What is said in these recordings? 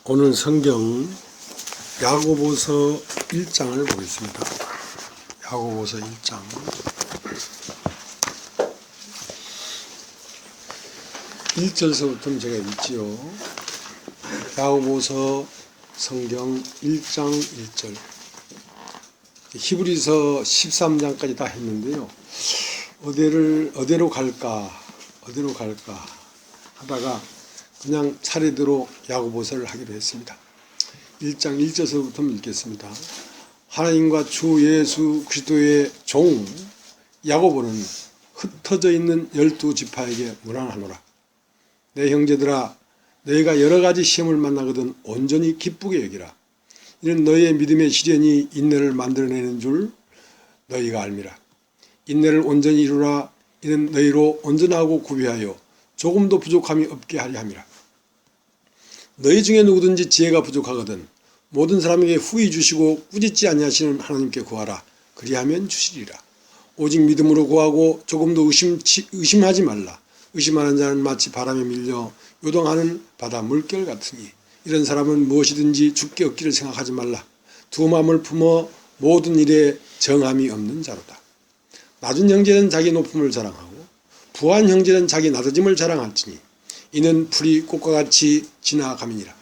오늘 성경 야고보서 1장을 보겠습니다. 야고보서 1장 1절서부터 제가 읽지요. 야고보서 성경 1장 1절, 히브리서 13장까지 다 했는데요. 어디로 갈까 하다가 그냥 차례대로 야고보서를 하기로 했습니다. 1장 1절서부터 읽겠습니다. 하나님과 주 예수 그리스도의 종 야고보는 흩어져 있는 12지파에게 문안하노라. 내 형제들아, 너희가 여러가지 시험을 만나거든 온전히 기쁘게 여기라. 이는 너희의 믿음의 시련이 인내를 만들어내는 줄 너희가 알미라. 인내를 온전히 이루라. 이는 너희로 온전하고 구비하여 조금도 부족함이 없게 하려 함이라. 너희 중에 누구든지 지혜가 부족하거든 모든 사람에게 후히 주시고 꾸짖지 아니하시는 하나님께 구하라. 그리하면 주시리라. 오직 믿음으로 구하고 조금도 의심하지 말라. 의심하는 자는 마치 바람에 밀려 요동하는 바다 물결 같으니 이런 사람은 무엇이든지 죽게 얻기를 생각하지 말라. 두 마음을 품어 모든 일에 정함이 없는 자로다. 낮은 형제는 자기 높음을 자랑하고 부한 형제는 자기 낮아짐을 자랑할지니 이는 풀이 꽃과 같이 지나감이니라.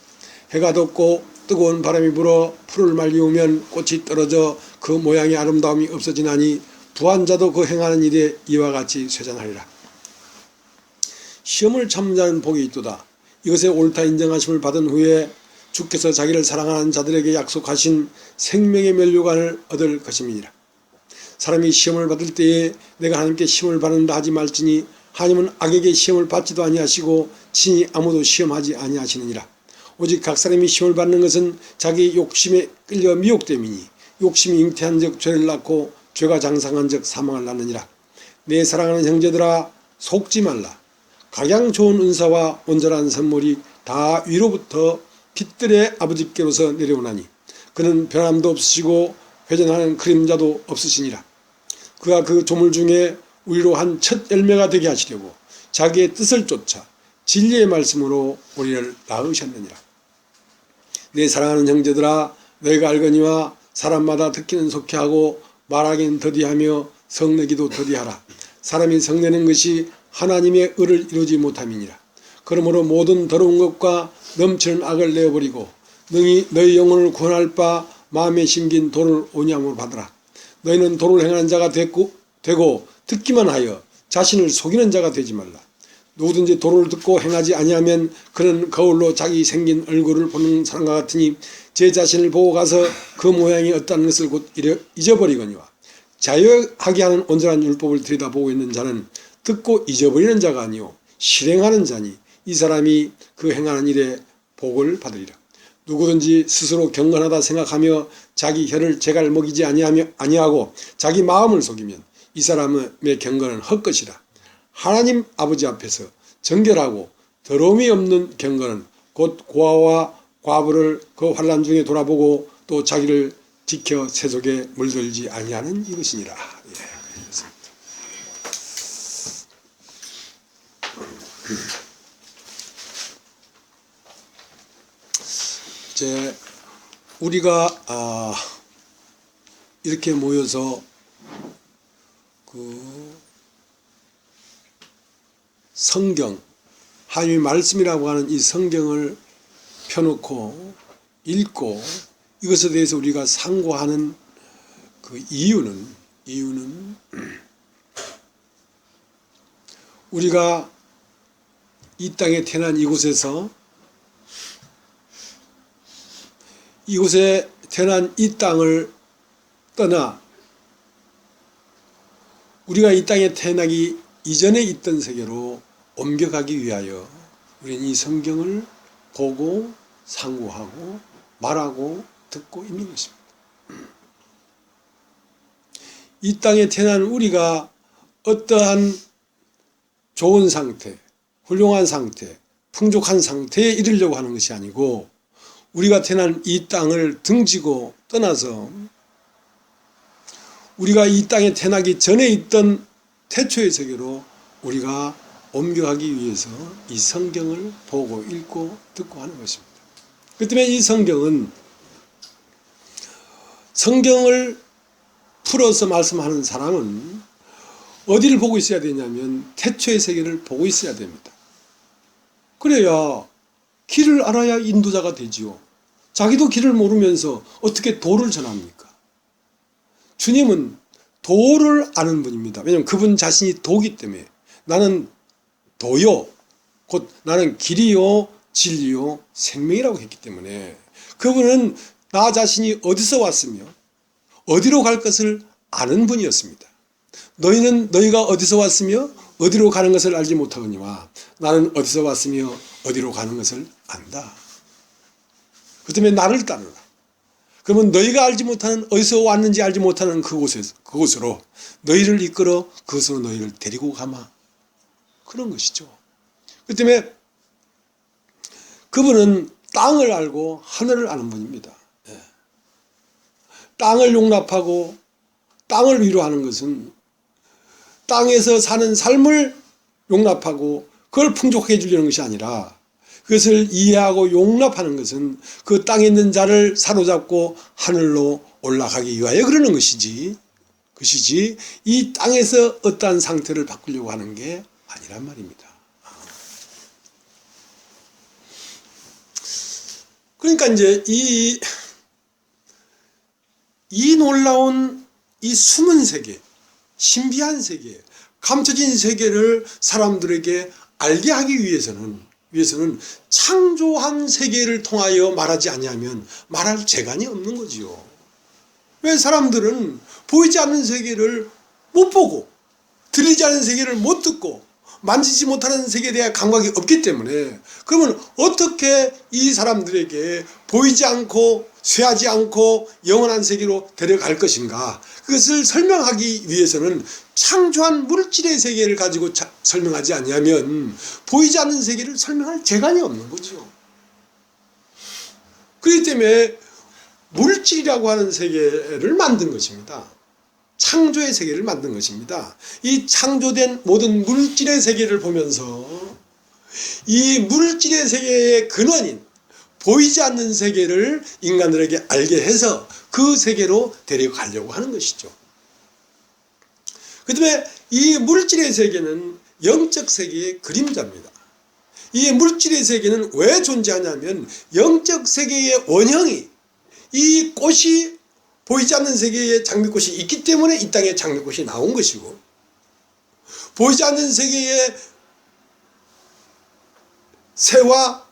해가 덥고 뜨거운 바람이 불어 풀을 말리우면 꽃이 떨어져 그 모양의 아름다움이 없어지나니 부한 자도 그 행하는 일에 이와 같이 쇠잔하리라. 시험을 참는 복이 있도다. 이것에 옳다 인정하심을 받은 후에 주께서 자기를 사랑하는 자들에게 약속하신 생명의 면류관을 얻을 것임이니라. 사람이 시험을 받을 때에 내가 하나님께 시험을 받는다 하지 말지니 하나님은 악에게 시험을 받지도 아니하시고 친히 아무도 시험하지 아니하시느니라. 오직 각 사람이 시험을 받는 것은 자기 욕심에 끌려 미혹됨이니 욕심이 잉태한 적 죄를 낳고 죄가 장성한 적 사망을 낳느니라. 내 사랑하는 형제들아, 속지 말라. 각양 좋은 은사와 온전한 선물이 다 위로부터 빛들의 아버지께로서 내려오나니 그는 변함도 없으시고 회전하는 그림자도 없으시니라. 그가 그 조물 중에 우리로 한 첫 열매가 되게 하시려고 자기의 뜻을 쫓아 진리의 말씀으로 우리를 낳으셨느니라. 내 사랑하는 형제들아, 너희가 알거니와 사람마다 듣기는 속히하고 말하기는 더디하며 성내기도 더디하라. 사람이 성내는 것이 하나님의 의를 이루지 못함이니라. 그러므로 모든 더러운 것과 넘치는 악을 내어버리고 능히 너희 영혼을 구원할 바 마음에 심긴 도를 온유함으로 받으라. 너희는 도를 행하는 자가 되고 듣기만 하여 자신을 속이는 자가 되지 말라. 누구든지 도를 듣고 행하지 아니하면 그는 거울로 자기 생긴 얼굴을 보는 사람과 같으니 제 자신을 보고 가서 그 모양이 어떠한 것을 곧 잊어버리거니와 자유하게 하는 온전한 율법을 들여다보고 있는 자는 듣고 잊어버리는 자가 아니요 실행하는 자니 이 사람이 그 행하는 일에 복을 받으리라. 누구든지 스스로 경건하다 생각하며 자기 혀를 제갈 먹이지 아니하고 자기 마음을 속이면 이 사람의 경건은 헛것이라. 하나님 아버지 앞에서 정결하고 더러움이 없는 경건은 곧 고아와 과부를 그 환난 중에 돌아보고 또 자기를 지켜 세속에 물들지 아니하는 이것이니라. 이제 우리가 이렇게 모여서 성경, 하나님의 말씀이라고 하는 이 성경을 펴놓고 읽고 이것에 대해서 우리가 상고하는 그 이유는 우리가 이 땅에 태어난 이곳에 태어난 이 땅을 떠나 우리가 이 땅에 태어나기 이전에 있던 세계로 옮겨가기 위하여 우리는 이 성경을 보고 상고하고 말하고 듣고 있는 것입니다. 이 땅에 태어난 우리가 어떠한 좋은 상태, 훌륭한 상태, 풍족한 상태에 이르려고 하는 것이 아니고 우리가 태어난 이 땅을 등지고 떠나서 우리가 이 땅에 태어나기 전에 있던 태초의 세계로 우리가 옮겨가기 위해서 이 성경을 보고 읽고 듣고 하는 것입니다. 그 때문에 이 성경을 풀어서 말씀하는 사람은 어디를 보고 있어야 되냐면 태초의 세계를 보고 있어야 됩니다. 그래야 길을 알아야 인도자가 되지요. 자기도 길을 모르면서 어떻게 도를 전합니까? 주님은 도를 아는 분입니다. 왜냐하면 그분 자신이 도기 때문에 나는 도요, 곧 나는 길이요, 진리요, 생명이라고 했기 때문에 그분은 나 자신이 어디서 왔으며 어디로 갈 것을 아는 분이었습니다. 너희가 어디서 왔으며 어디로 가는 것을 알지 못하거니와 나는 어디서 왔으며 어디로 가는 것을 안다. 그 때문에 나를 따르라. 그러면 너희가 알지 못하는, 어디서 왔는지 알지 못하는 그곳으로 너희를 이끌어 그것으로 너희를 데리고 가마. 그런 것이죠. 그 때문에 그분은 땅을 알고 하늘을 아는 분입니다. 땅을 용납하고 땅을 위로하는 것은 땅에서 사는 삶을 용납하고 그걸 풍족하게 해주려는 것이 아니라 그것을 이해하고 용납하는 것은 그 땅에 있는 자를 사로잡고 하늘로 올라가기 위하여 그러는 것이지 이 땅에서 어떠한 상태를 바꾸려고 하는 게 아니란 말입니다. 그러니까 이제 이 놀라운 이 숨은 세계, 신비한 세계, 감춰진 세계를 사람들에게 알게 하기 위해서는 창조한 세계를 통하여 말하지 아니하면 말할 재간이 없는 거지요. 왜 사람들은 보이지 않는 세계를 못 보고 들리지 않는 세계를 못 듣고 만지지 못하는 세계에 대한 감각이 없기 때문에 그러면 어떻게 이 사람들에게 보이지 않고 쇠하지 않고 영원한 세계로 데려갈 것인가? 그것을 설명하기 위해서는 창조한 물질의 세계를 가지고 설명하지 아니하면 보이지 않는 세계를 설명할 재간이 없는 거죠. 그렇기 때문에 물질이라고 하는 세계를 만든 것입니다. 창조의 세계를 만든 것입니다. 이 창조된 모든 물질의 세계를 보면서 이 물질의 세계의 근원인 보이지 않는 세계를 인간들에게 알게 해서 그 세계로 데려가려고 하는 것이죠. 그 다음에 이 물질의 세계는 영적 세계의 그림자입니다. 이 물질의 세계는 왜 존재하냐면 영적 세계의 원형이 이 꽃이 보이지 않는 세계에 장미꽃이 있기 때문에 이 땅에 장미꽃이 나온 것이고 보이지 않는 세계에 새와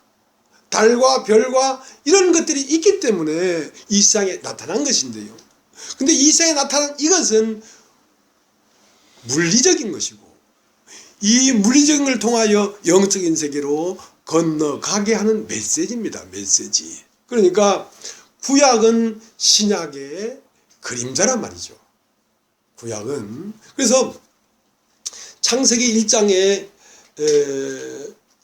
달과 별과 이런 것들이 있기 때문에 이 세상에 나타난 것인데요. 근데 이 세상에 나타난 이것은 물리적인 것이고 이 물리적인 걸 통하여 영적인 세계로 건너가게 하는 메시지입니다. 메시지. 그러니까 구약은 신약의 그림자란 말이죠. 구약은. 그래서 창세기 1장에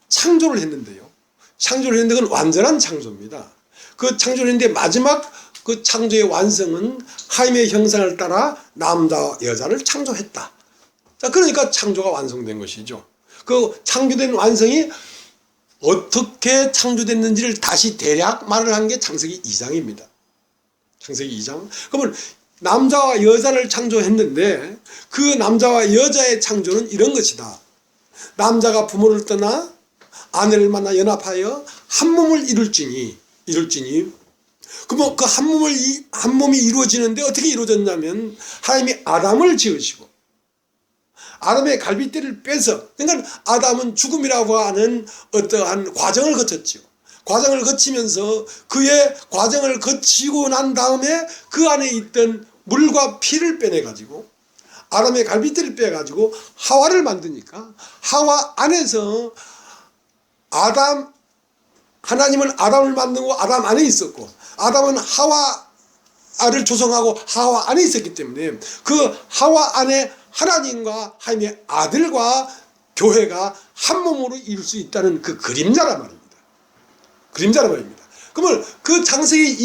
창조를 했는데요. 창조를 했는데 그건 완전한 창조입니다. 그 창조를 했는데 마지막 그 창조의 완성은 하나님의 형상을 따라 남자와 여자를 창조했다. 자, 그러니까 창조가 완성된 것이죠. 그 창조된 완성이 어떻게 창조됐는지를 다시 대략 말을 한 게 창세기 2장입니다. 창세기 2장. 그러면 남자와 여자를 창조했는데 그 남자와 여자의 창조는 이런 것이다. 남자가 부모를 떠나 아내를 만나 연합하여 한 몸을 이룰지니 그러면 그 한 몸이 이루어지는데 어떻게 이루어졌냐면 하나님이 아담을 지으시고 아담의 갈빗대를 빼서 그러니까 아담은 죽음이라고 하는 어떠한 과정을 거쳤죠. 과정을 거치면서 그의 과정을 거치고 난 다음에 그 안에 있던 물과 피를 빼내가지고 아담의 갈빗대를 빼가지고 하와를 만드니까 하와 안에서 하나님은 아담을 만들고 아담 안에 있었고 아담은 하와를 조성하고 하와 안에 있었기 때문에 그 하와 안에 하나님과 하나님의 아들과 교회가 한 몸으로 이룰 수 있다는 그 그림자란 말입니다. 그림자란 말입니다. 그러면 그 창세기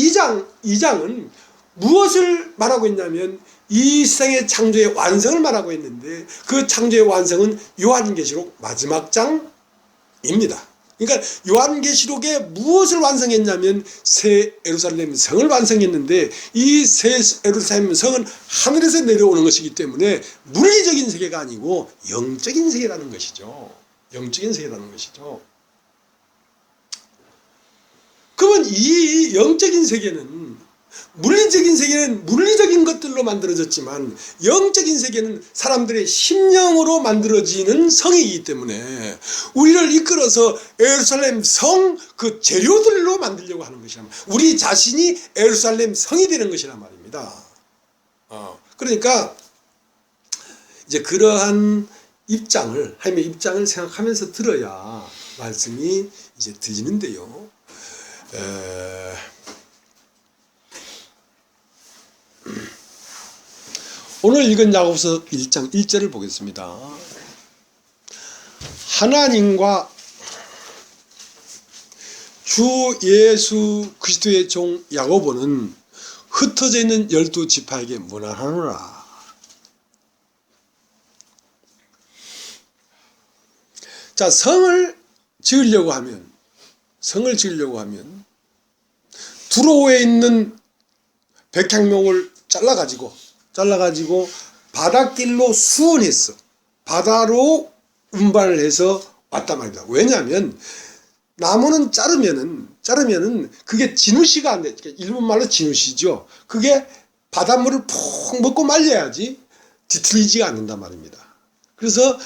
2장은 무엇을 말하고 있냐면 이 세상의 창조의 완성을 말하고 있는데 그 창조의 완성은 요한계시록 마지막 장입니다. 그러니까 요한계시록에 무엇을 완성했냐면 새 예루살렘 성을 완성했는데, 이 새 예루살렘 성은 하늘에서 내려오는 것이기 때문에 물리적인 세계가 아니고 영적인 세계라는 것이죠. 영적인 세계라는 것이죠. 그러면 이 영적인 세계는, 물리적인 세계는 물리적인 것들로 만들어졌지만 영적인 세계는 사람들의 심령으로 만들어지는 성이기 때문에 우리를 이끌어서 예루살렘 성 그 재료들로 만들려고 하는 것이란 말이에요. 우리 자신이 예루살렘 성이 되는 것이란 말입니다. 그러니까 이제 그러한 입장을, 하나님의 입장을 생각하면서 들어야 말씀이 이제 들리는데요. 오늘 읽은 야고보서 1장 1절을 보겠습니다. 하나님과 주 예수 그리스도의 종 야고보는 흩어져 있는 12지파에게 문안하노라. 자, 성을 지으려고 하면 두로에 있는 백향목을 잘라가지고 바닷길로 수원했어. 바다로 운반을 해서 왔단 말입니다. 왜냐하면 나무는 자르면은 그게 진우시가 안 돼. 일본말로 진우시죠. 그게 바닷물을 푹 먹고 말려야지 뒤틀리지가 않는단 말입니다. 그래서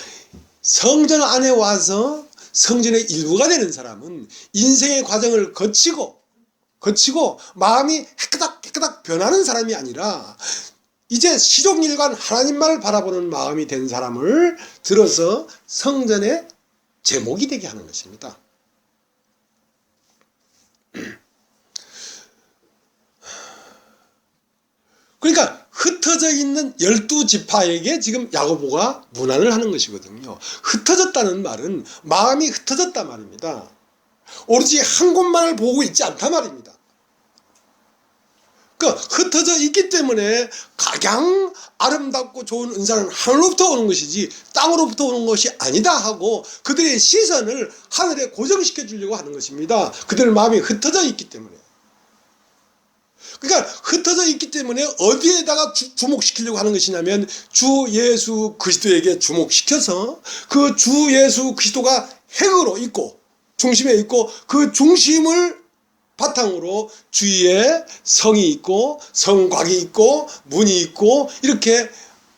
성전 안에 와서 성전의 일부가 되는 사람은 인생의 과정을 거치고 마음이 깨끗하게 변하는 사람이 아니라 이제 시종일관 하나님만을 바라보는 마음이 된 사람을 들어서 성전의 제목이 되게 하는 것입니다. 그러니까 흩어져 있는 12지파에게 지금 야고보가 문안을 하는 것이거든요. 흩어졌다는 말은 마음이 흩어졌단 말입니다. 오로지 한 곳만을 보고 있지 않단 말입니다. 흩어져 있기 때문에 가장 아름답고 좋은 은사는 하늘로부터 오는 것이지 땅으로부터 오는 것이 아니다 하고 그들의 시선을 하늘에 고정시켜 주려고 하는 것입니다. 그들의 마음이 흩어져 있기 때문에. 그러니까 흩어져 있기 때문에 어디에다가 주목시키려고 하는 것이냐면 주 예수 그리스도에게 주목시켜서 그 주 예수 그리스도가 핵으로 있고 중심에 있고 그 중심을 바탕으로 주위에 성이 있고 성곽이 있고 문이 있고 이렇게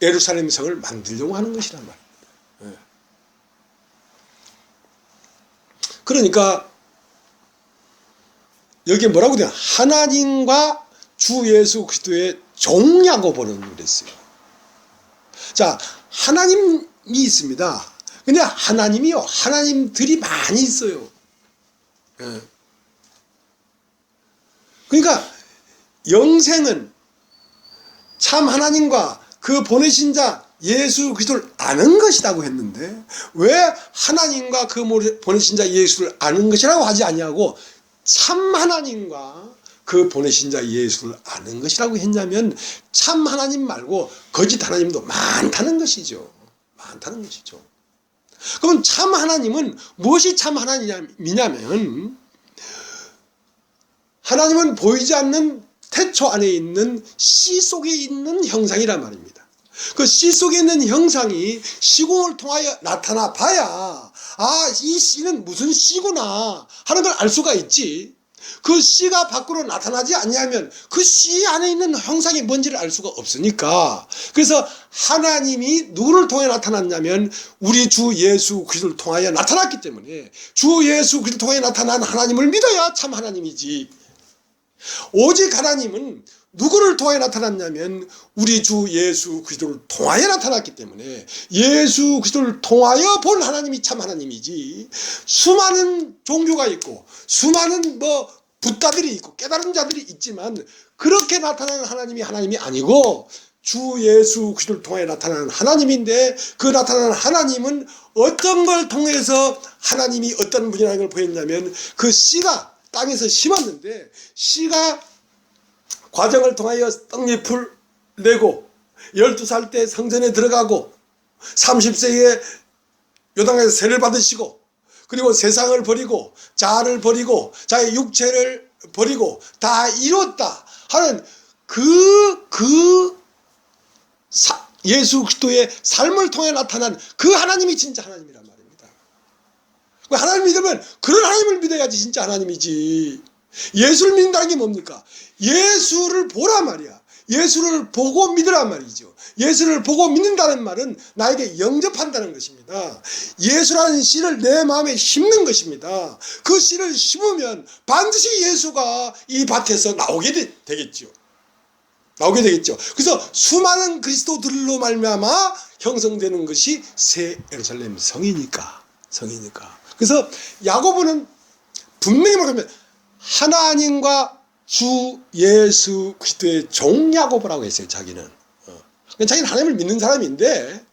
예루살렘 성을 만들려고 하는 것이란 말입니다. 그러니까 여기에 뭐라고 돼요? 하나님과 주 예수 그리스도의 종 야고보는 그랬어요. 자, 하나님이 있습니다. 근데 하나님이요, 하나님들이 많이 있어요. 그러니까 영생은 참 하나님과 그 보내신 자 예수 그리스도를 아는 것이라고 했는데 왜 하나님과 그 보내신 자 예수를 아는 것이라고 하지 아니하고 참 하나님과 그 보내신 자 예수를 아는 것이라고 했냐면 참 하나님 말고 거짓 하나님도 많다는 것이죠. 많다는 것이죠. 그럼 참 하나님은 무엇이 참 하나님이냐면 하나님은 보이지 않는 태초 안에 있는 씨 속에 있는 형상이란 말입니다. 그 씨 속에 있는 형상이 시공을 통하여 나타나 봐야 이 씨는 무슨 씨구나 하는 걸 알 수가 있지. 그 씨가 밖으로 나타나지 않냐면 그 씨 안에 있는 형상이 뭔지를 알 수가 없으니까. 그래서 하나님이 누구를 통해 나타났냐면 우리 주 예수 그리스도를 통하여 나타났기 때문에 주 예수 그리스도를 통해 나타난 하나님을 믿어야 참 하나님이지. 오직 하나님은 누구를 통해 나타났냐면 우리 주 예수 그리스도를 통하여 나타났기 때문에 예수 그리스도를 통하여 본 하나님이 참 하나님이지. 수많은 종교가 있고 수많은 붓다들이 있고 깨달은 자들이 있지만 그렇게 나타나는 하나님이 하나님이 아니고 주 예수 그리스도를 통해 나타나는 하나님인데 그 나타나는 하나님은 어떤 걸 통해서 하나님이 어떤 분이라는 걸 보였냐면 그 씨가 땅에서 심었는데 씨가 과정을 통하여 떡잎을 내고 12살 때 성전에 들어가고 30세에 요단강에서 세례를 받으시고 그리고 세상을 버리고 자아를 버리고 자의 육체를 버리고 다 이뤘다 하는 예수 그리스도의 삶을 통해 나타난 그 하나님이 진짜 하나님이란 말입니다. 하나님을 믿으면 그런 하나님을 믿어야지 진짜 하나님이지. 예수를 믿는다는 게 뭡니까? 예수를 보라 말이야. 예수를 보고 믿으란 말이죠. 예수를 보고 믿는다는 말은 나에게 영접한다는 것입니다. 예수라는 씨를 내 마음에 심는 것입니다. 그 씨를 심으면 반드시 예수가 이 밭에서 나오게 되겠죠. 나오게 되겠죠. 그래서 수많은 그리스도들로 말미암아 형성되는 것이 새 예루살렘 성이니까. 그래서 야고보는 분명히 말하면 하나님과 주 예수 그리스도의 종 야고보라고 했어요. 자기는 하나님을 믿는 사람인데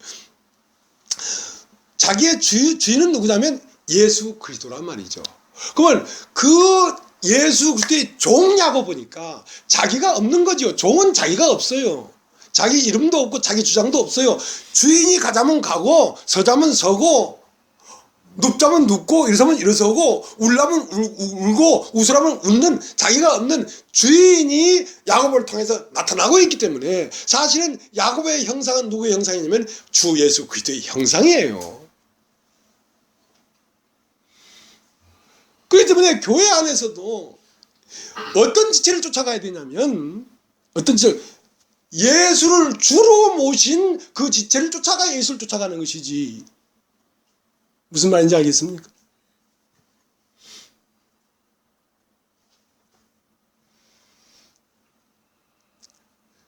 자기의 주인은 누구냐면 예수 그리스도란 말이죠. 그러면 그 예수 그리스도의 종 야고보니까 자기가 없는 거죠. 종은 자기가 없어요. 자기 이름도 없고 자기 주장도 없어요. 주인이 가자면 가고 서자면 서고 눕자면 눕고 일어서면 일어서고 울라면 울고 웃으라면 웃는 자기가 없는 주인이 야고보를 통해서 나타나고 있기 때문에 사실은 야고보의 형상은 누구의 형상이냐면 주 예수 그리스도의 형상이에요. 그렇기 때문에 교회 안에서도 어떤 지체를 쫓아가야 되냐면 예수를 주로 모신 그 지체를 쫓아가 예수를 쫓아가는 것이지. 무슨 말인지 알겠습니까?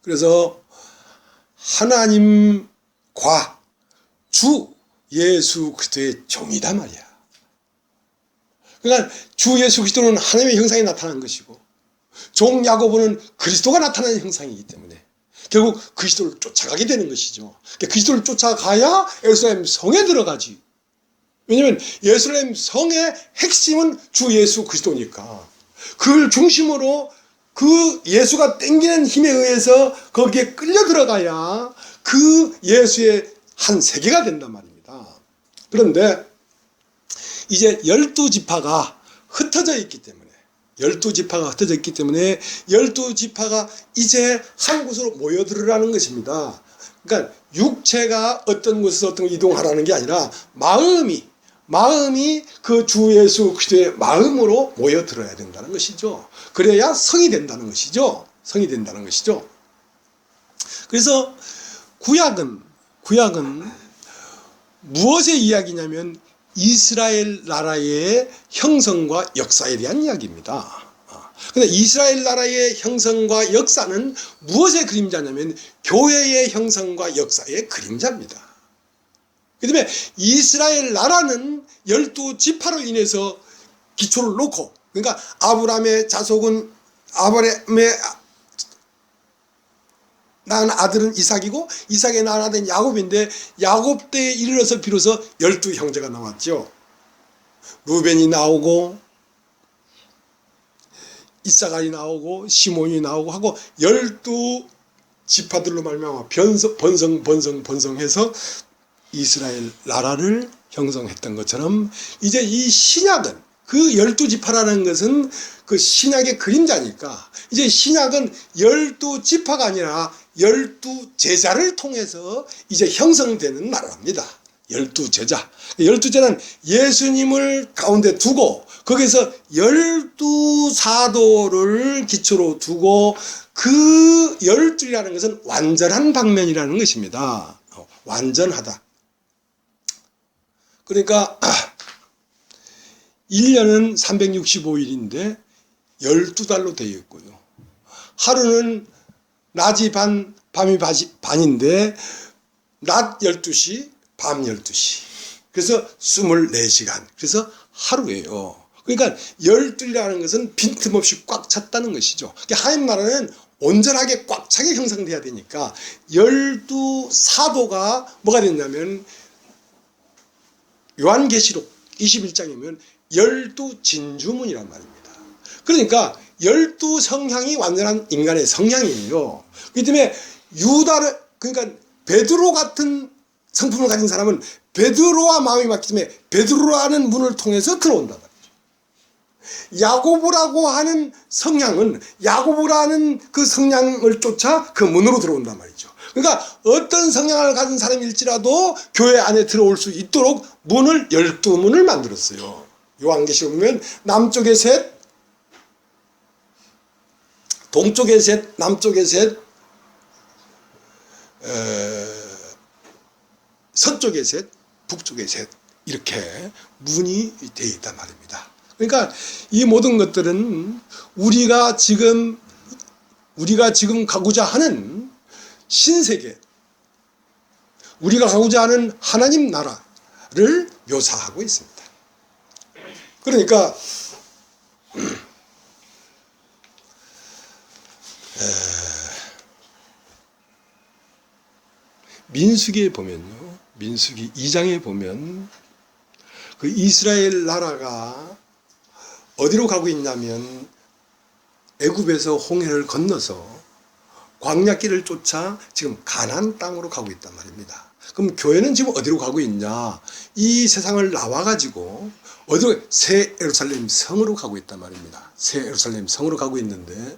그래서 하나님과 주 예수 그리스도의 종이다 말이야. 그러니까 주 예수 그리스도는 하나님의 형상이 나타난 것이고 종 야고보는 그리스도가 나타나는 형상이기 때문에 결국 그리스도를 쫓아가게 되는 것이죠. 그리스도를 쫓아가야 예루살렘 성에 들어가지. 왜냐하면 예루살렘 성의 핵심은 주 예수 그리스도니까 그걸 중심으로 그 예수가 땡기는 힘에 의해서 거기에 끌려 들어가야 그 예수의 한 세계가 된단 말입니다. 그런데 이제 12지파가 흩어져 있기 때문에 12지파가 이제 한 곳으로 모여들으라는 것입니다. 그러니까 육체가 어떤 곳에서 어떤 이동하라는 게 아니라 마음이 그 주 예수 그리스도의 마음으로 모여들어야 된다는 것이죠. 그래야 성이 된다는 것이죠. 그래서 구약은 무엇의 이야기냐면 이스라엘 나라의 형성과 역사에 대한 이야기입니다. 그런데 이스라엘 나라의 형성과 역사는 무엇의 그림자냐면 교회의 형성과 역사의 그림자입니다. 그 다음에 이스라엘 나라는 12지파로 인해서 기초를 놓고 그러니까 아브라함의 자손은 아브라함의 낳은 아들은 이삭이고 이삭의 낳은 아들은 야곱인데 야곱 때에 이르러서 비로소 12형제가 나왔죠. 루벤이 나오고 이사갈이 나오고 시몬이 나오고 하고 12지파들로 말미암아 번성해서 이스라엘 나라를 형성했던 것처럼 이제 이 신약은 그 12지파라는 것은 그 신약의 그림자니까 이제 신약은 12지파가 아니라 12제자를 통해서 이제 형성되는 나라입니다. 12제자. 12제자는 예수님을 가운데 두고 거기서 12사도를 기초로 두고 그 12이라는 것은 완전한 방면이라는 것입니다. 완전하다. 그러니까 1년은 365일인데 12달로 되어 있고요. 하루는 낮이 반, 밤이 반인데 낮 12시, 밤 12시. 그래서 24시간. 그래서 하루예요. 그러니까 12이라는 것은 빈틈없이 꽉 찼다는 것이죠. 하나님 나라는 온전하게 꽉 차게 형성돼야 되니까 12사도가 뭐가 됐냐면 요한계시록 21장이면 12진주문이란 말입니다. 그러니까 12성향이 완전한 인간의 성향이에요. 그렇기 때문에 그러니까 베드로 같은 성품을 가진 사람은 베드로와 마음이 맞기 때문에 베드로라는 문을 통해서 들어온단 말이죠. 야고보라고 하는 성향은 야고보라는 그 성향을 쫓아 그 문으로 들어온단 말이죠. 그러니까 어떤 성향을 가진 사람일지라도 교회 안에 들어올 수 있도록 문을 12문을 만들었어요. 요한계시록 보면 남쪽에 셋, 동쪽에 셋, 남쪽에 셋, 서쪽에 셋, 북쪽에 셋, 이렇게 문이 되어 있단 말입니다. 그러니까 이 모든 것들은 우리가 지금 가고자 하는 신세계, 우리가 가고자 하는 하나님 나라를 묘사하고 있습니다. 그러니까 민수기에 보면요, 민수기 2장에 보면 그 이스라엘 나라가 어디로 가고 있냐면 애굽에서 홍해를 건너서 광야길을 쫓아 지금 가나안 땅으로 가고 있단 말입니다. 그럼 교회는 지금 어디로 가고 있냐? 이 세상을 나와가지고 어디로? 새 예루살렘 성으로 가고 있단 말입니다. 새 예루살렘 성으로 가고 있는데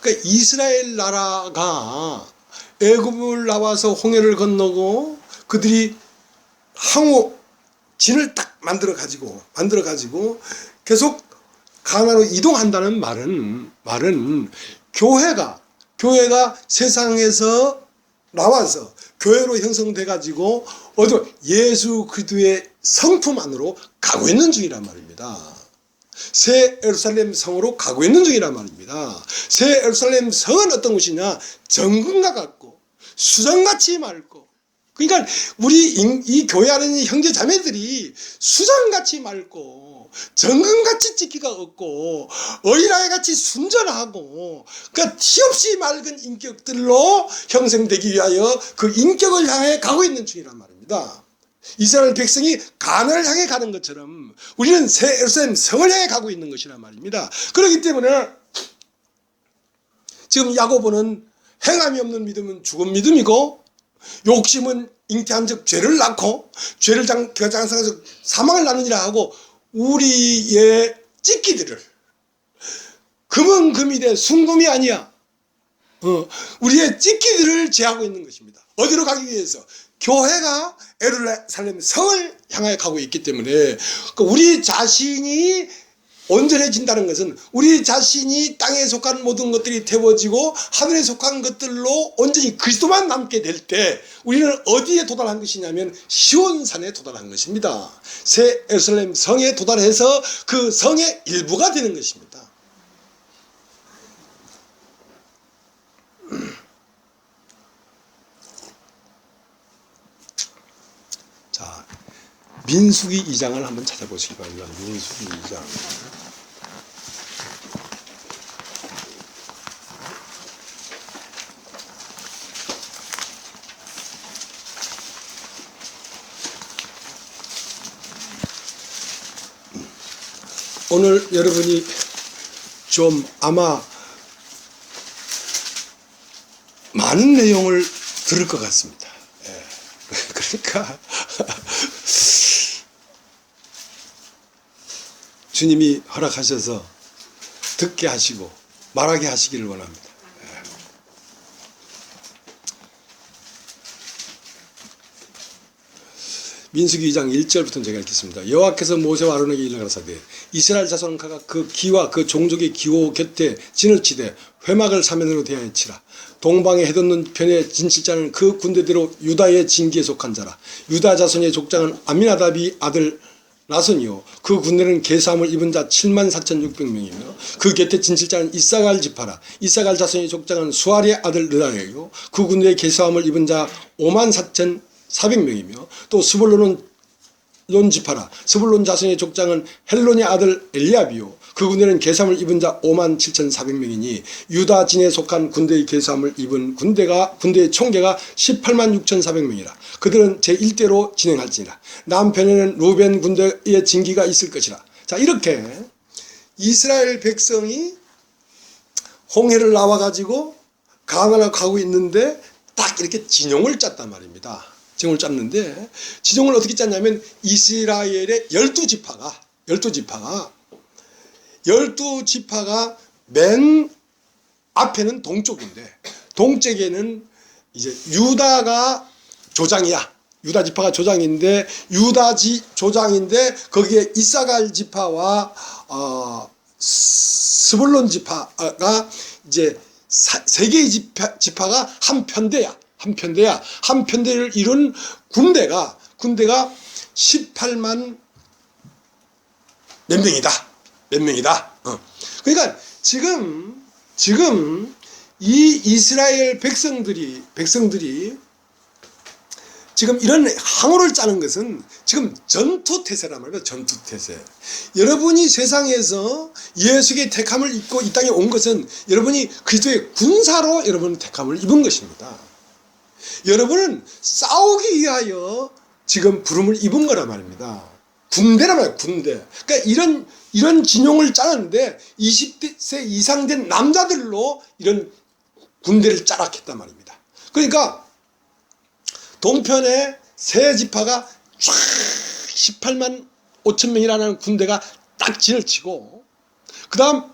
그러니까 이스라엘 나라가 애굽을 나와서 홍해를 건너고 그들이 항우 진을 딱 만들어 가지고 계속 가나안으로 이동한다는 말은 교회가 세상에서 나와서 교회로 형성돼 가지고 예수 그리스도의 성품 안으로 가고 있는 중이란 말입니다. 새 예루살렘 성으로 가고 있는 중이란 말입니다. 새 예루살렘 성은 어떤 곳이냐? 정금과 같고 수정같이 맑고, 그러니까 우리 이 교회 안에 있는 형제 자매들이 수정같이 맑고 정금같이 찢기가 없고 어린아이같이 순전하고, 그러니까 티없이 맑은 인격들로 형성되기 위하여 그 인격을 향해 가고 있는 중이란 말입니다. 이스라엘 백성이 가나안을 향해 가는 것처럼 우리는 새 예루살렘 성을 향해 가고 있는 것이란 말입니다. 그렇기 때문에 지금 야고보는 행함이 없는 믿음은 죽은 믿음이고, 욕심은 잉태한 즉 죄를 낳고, 죄를 장성해서 사망을 낳느니라 하고, 우리의 찢기들을, 금은 금이 돼 순금이 아니야, 우리의 찢기들을 제하고 있는 것입니다. 어디로 가기 위해서? 교회가 예루살렘 성을 향해 가고 있기 때문에 우리 자신이 온전해진다는 것은 우리 자신이 땅에 속한 모든 것들이 태워지고 하늘에 속한 것들로 온전히 그리스도만 남게 될 때 우리는 어디에 도달한 것이냐면 시온산에 도달한 것입니다. 새 예루살렘 성에 도달해서 그 성의 일부가 되는 것입니다. 자, 민수기 2장을 한번 찾아보시기 바랍니다. 민수기 2장. 오늘 여러분이 좀 아마 많은 내용을 들을 것 같습니다. 그러니까 주님이 허락하셔서 듣게 하시고 말하게 하시기를 원합니다. 민수기 2장 1절부터 제가 읽겠습니다. 여호와께서 모세와 아론에게 일러 가라사대 이스라엘 자손은 각각 그 기와 그 종족의 기호 곁에 진을 치되 회막을 사면으로 대하여 치라. 동방에 해돋는 편의 진실자는 그 군대대로 유다의 진기에 속한 자라. 유다 자손의 족장은 아미나답이 아들 나손이요 그 군대는 계사함을 입은 자 74,600명이며 그 곁에 진실자는 이사갈 지파라. 이사갈 자손의 족장은 수아리의 아들 르다예요 그 군대의 계사함을 입은 자 54,400명이며 또 스불론은 론지파라. 스불론 자손의 족장은 헬론의 아들 엘리압이요 그 군대는 계사함을 입은 자 57,400명이니 유다 진에 속한 군대의 계사함을 입은 군대의 총계가 186,400명이라. 그들은 제1대로 진행할지니라. 남편에는 루벤 군대의 진기가 있을 것이라. 자, 이렇게 이스라엘 백성이 홍해를 나와가지고 가나안을 가고 있는데 딱 이렇게 진영을 짰단 말입니다. 진영을 짰는데 진영을 어떻게 짰냐면 이스라엘의 12지파가 맨 앞에는 동쪽인데 동쪽에는 이제 유다가 조장이야. 유다 지파가 조장인데 조장인데 거기에 이사갈 지파와 스불론 지파가 이제 세 개의 지파가 한 편대야. 한 편대를 이룬 군대가 18만 몇 명이다. 그러니까 지금 이 이스라엘 백성들이 지금 이런 항우를 짜는 것은 지금 전투태세란 말이에요. 전투태세. 여러분이 세상에서 예수의 택함을 입고 이 땅에 온 것은 여러분이 그리스도의 군사로 여러분 택함을 입은 것입니다. 여러분은 싸우기 위하여 지금 부름을 입은 거란 말입니다. 군대란 말이에요. 군대. 그러니까 이런 진용을 짜는데 20세 이상 된 남자들로 이런 군대를 짜락했단 말입니다. 그러니까 동편에 세 지파가 쫙 18만 5천 명이라는 군대가 딱 진을 치고, 그 다음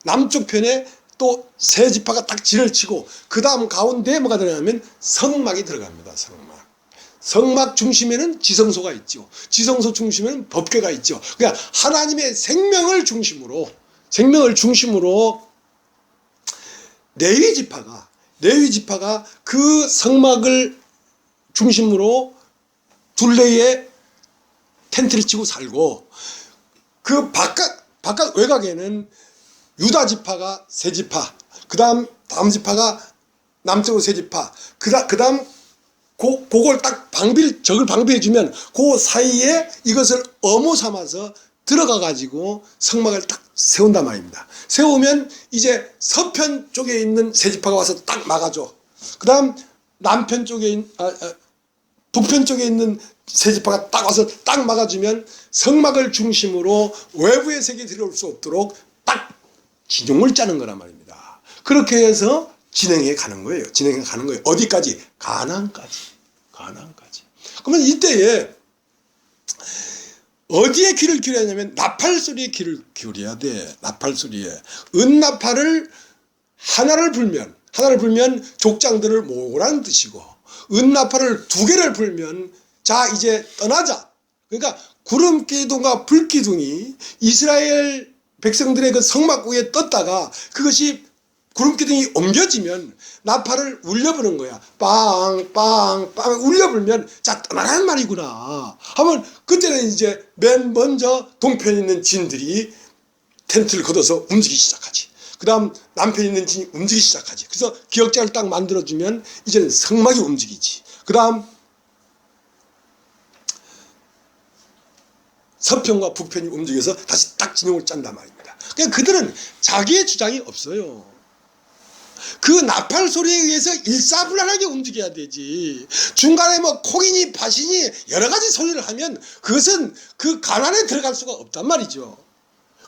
남쪽 편에 또 세 지파가 딱 진을 치고, 그 다음 가운데에 뭐가 들어가냐면 성막이 들어갑니다. 성막 중심에는 지성소가 있죠. 지성소 중심에는 법궤가 있죠. 그러니까 하나님의 생명을 중심으로 레위 지파가 그 성막을 중심으로 둘레에 텐트를 치고 살고, 그 바깥 외곽에는 유다 지파가 세 지파, 다음 지파가 남쪽으로 세 지파, 그 다음 그걸 딱 적을 방비해주면 그 사이에 이것을 어모 삼아서 들어가 가지고 성막을 딱 세운단 말입니다. 세우면 이제 서편 쪽에 있는 세 지파가 와서 딱 막아줘. 그 다음 북편 쪽에 있는 세 지파가 딱 와서 딱 막아주면 성막을 중심으로 외부의 세계에 들어올 수 없도록 딱 진용을 짜는 거란 말입니다. 그렇게 해서 진행해 가는 거예요. 어디까지? 가나안까지. 그러면 이때에 어디에 귀를 기울여야 하냐면 나팔 소리에 귀를 기울여야 돼. 나팔 소리에. 은나팔을 하나를 불면 족장들을 모으라는 뜻이고, 은나팔을 두 개를 불면 자 이제 떠나자. 그러니까 구름기둥과 불기둥이 이스라엘 백성들의 그 성막 위에 떴다가 그것이 구름기둥이 옮겨지면 나팔을 울려부는 거야. 빵빵빵 울려불면 자 떠나라는 말이구나 하면, 그때는 이제 맨 먼저 동편에 있는 진들이 텐트를 걷어서 움직이기 시작하지. 그 다음 남편에 있는 진이 움직이기 시작하지. 그래서 기역자를 딱 만들어주면 이제는 성막이 움직이지. 그 다음 서편과 북편이 움직여서 다시 딱 진영을 짠단 말입니다. 그러니까 그들은 자기의 주장이 없어요. 그 나팔 소리에 의해서 일사불란하게 움직여야 되지. 중간에 뭐 콩이니 팥이니 여러 가지 소리를 하면 그것은 그 가난에 들어갈 수가 없단 말이죠.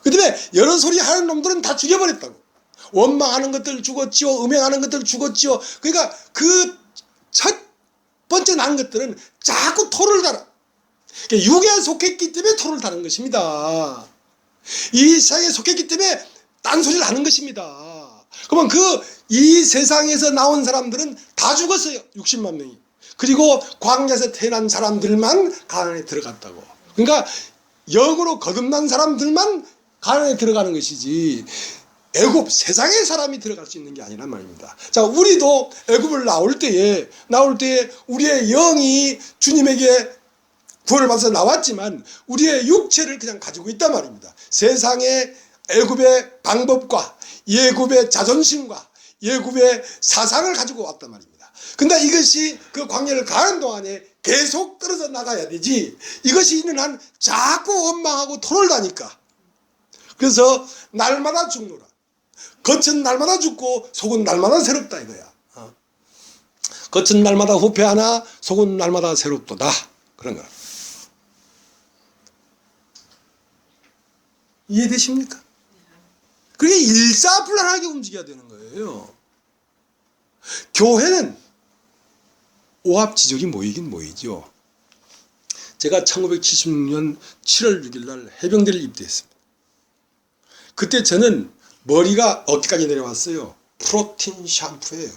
그 다음에 여러 소리 하는 놈들은 다 죽여버렸다고. 원망하는 것들 죽었지요. 음행하는 것들 죽었지요. 그러니까 그 첫 번째 난 것들은 자꾸 토를 달아. 그러니까 육에 속했기 때문에 토를 다는 것입니다. 이 세상에 속했기 때문에 딴소리를 하는 것입니다. 그러면 이 세상에서 나온 사람들은 다 죽었어요. 60만 명이. 그리고 광야에서 태어난 사람들만 가나안에 들어갔다고. 그러니까 영으로 거듭난 사람들만 가나안에 들어가는 것이지 애굽 세상의 사람이 들어갈 수 있는 게 아니란 말입니다. 자, 우리도 애굽을 나올 때에 우리의 영이 주님에게 구원을 받아서 나왔지만 우리의 육체를 그냥 가지고 있단 말입니다. 세상의 애굽의 방법과 예굽의 자존심과 예굽의 사상을 가지고 왔단 말입니다. 근데 이것이 그 광야를 가는 동안에 계속 떨어져 나가야 되지, 이것이 있는 한 자꾸 원망하고 토를 다니까. 그래서 날마다 죽노라. 겉은 날마다 죽고 속은 날마다 새롭다 이거야. 겉은 날마다 후패하나 속은 날마다 새롭도다. 그런 거야. 이해되십니까? 그게 일사불란하게 움직여야 되는 거예요. 교회는 오합지졸이 모이긴 모이죠. 제가 1976년 7월 6일 날 해병대를 입대했습니다. 그때 저는 머리가 어깨까지 내려왔어요. 프로틴 샴푸예요.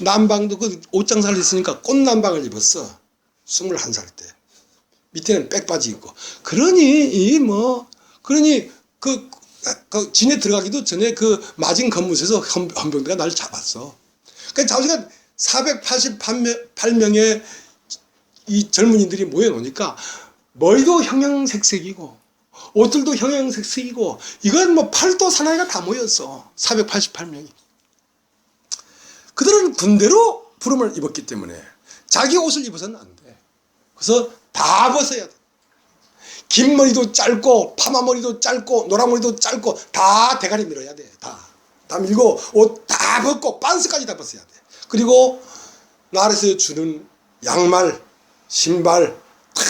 남방도 그 옷장사를 했으니까 꽃남방을 입었어. 21살 때. 밑에는 백바지 입고. 그러니 그 진에 들어가기도 전에 그 맞은 건물에서 헌병대가 나를 잡았어. 그러니까 자우지가 488명의 이 젊은이들이 모여놓으니까 머리도 형형색색이고 옷들도 형형색색이고 이건 뭐 팔도 사나이가 다 모였어. 488명이. 그들은 군대로 부름을 입었기 때문에 자기 옷을 입어서는 안 돼. 그래서 다 벗어야 돼. 긴 머리도 짧고 파마머리도 짧고 노란머리도 짧고 다 대가리 밀어야 돼. 다 밀고 옷 다 벗고 반스까지 다 벗어야 돼. 그리고 나라에서 주는 양말, 신발 다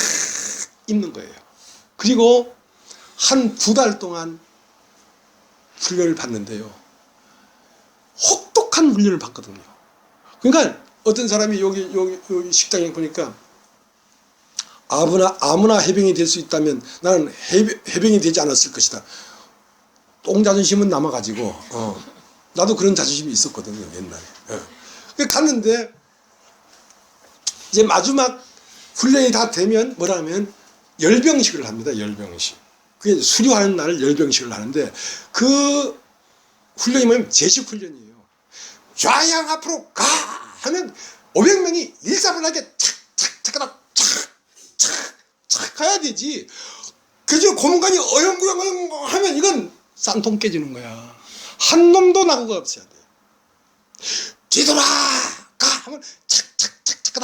입는 거예요. 그리고 한 2달 동안 훈련을 받는데요. 혹독한 훈련을 받거든요. 그러니까 어떤 사람이 여기 식당에 보니까 아무나 해병이 될 수 있다면 나는 해병이 되지 않았을 것이다. 똥 자존심은 남아가지고 나도 그런 자존심이 있었거든요. 옛날에. 갔는데 이제 마지막 훈련이 다 되면 뭐라면 열병식을 합니다. 열병식. 그게 수료하는 날 열병식을 하는데 그 훈련이 뭐냐면 제식 훈련이에요. 좌양 앞으로 가 하면 500명이 일사불란하게 착착착 가야 되지. 그저 고문관이 어영부영 하면 이건 쌍통 깨지는 거야. 한 놈도 나고가 없어야 돼. 뒤돌아 가 하면 착착착착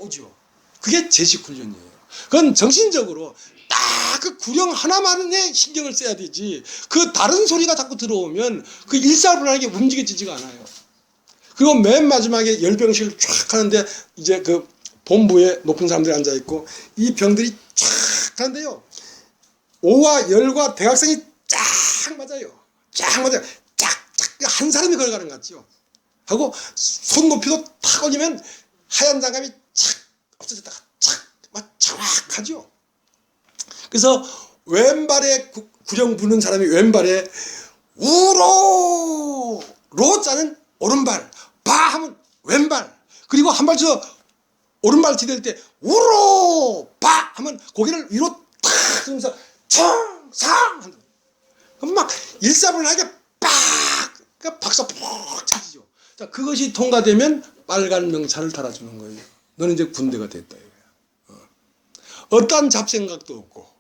오죠. 그게 제식 훈련이에요. 그건 정신적으로 딱 그 구령 하나만에 신경을 써야 되지. 그 다른 소리가 자꾸 들어오면 그 일사불란하게 움직여지지가 않아요. 그리고 맨 마지막에 열병식을 쫙 하는데 이제 그 본부에 높은 사람들이 앉아 있고 이 병들이 쫙 하는데요. 오와 열과 대각선이 쫙 맞아요. 쫙 맞아요. 쫙쫙 한 사람이 걸어가는 것 같죠. 하고 손 높이도 탁 올리면 하얀 장갑이 착 없어졌다가 착 막 정확하죠. 그래서 왼발에 구령 부는 사람이 왼발에 우로 로자는 오른발 바 하면 왼발 그리고 한 발 더 오른발 디딜 때 우로 바 하면 고개를 위로 탁 하면서 청상 그럼 막 일사불란하게 빡 박수 푹 차지죠. 자, 그것이 통과되면 빨간 명찰을 달아주는 거예요. 너는 이제 군대가 됐다 이거야. 어떠한 잡생각도 없고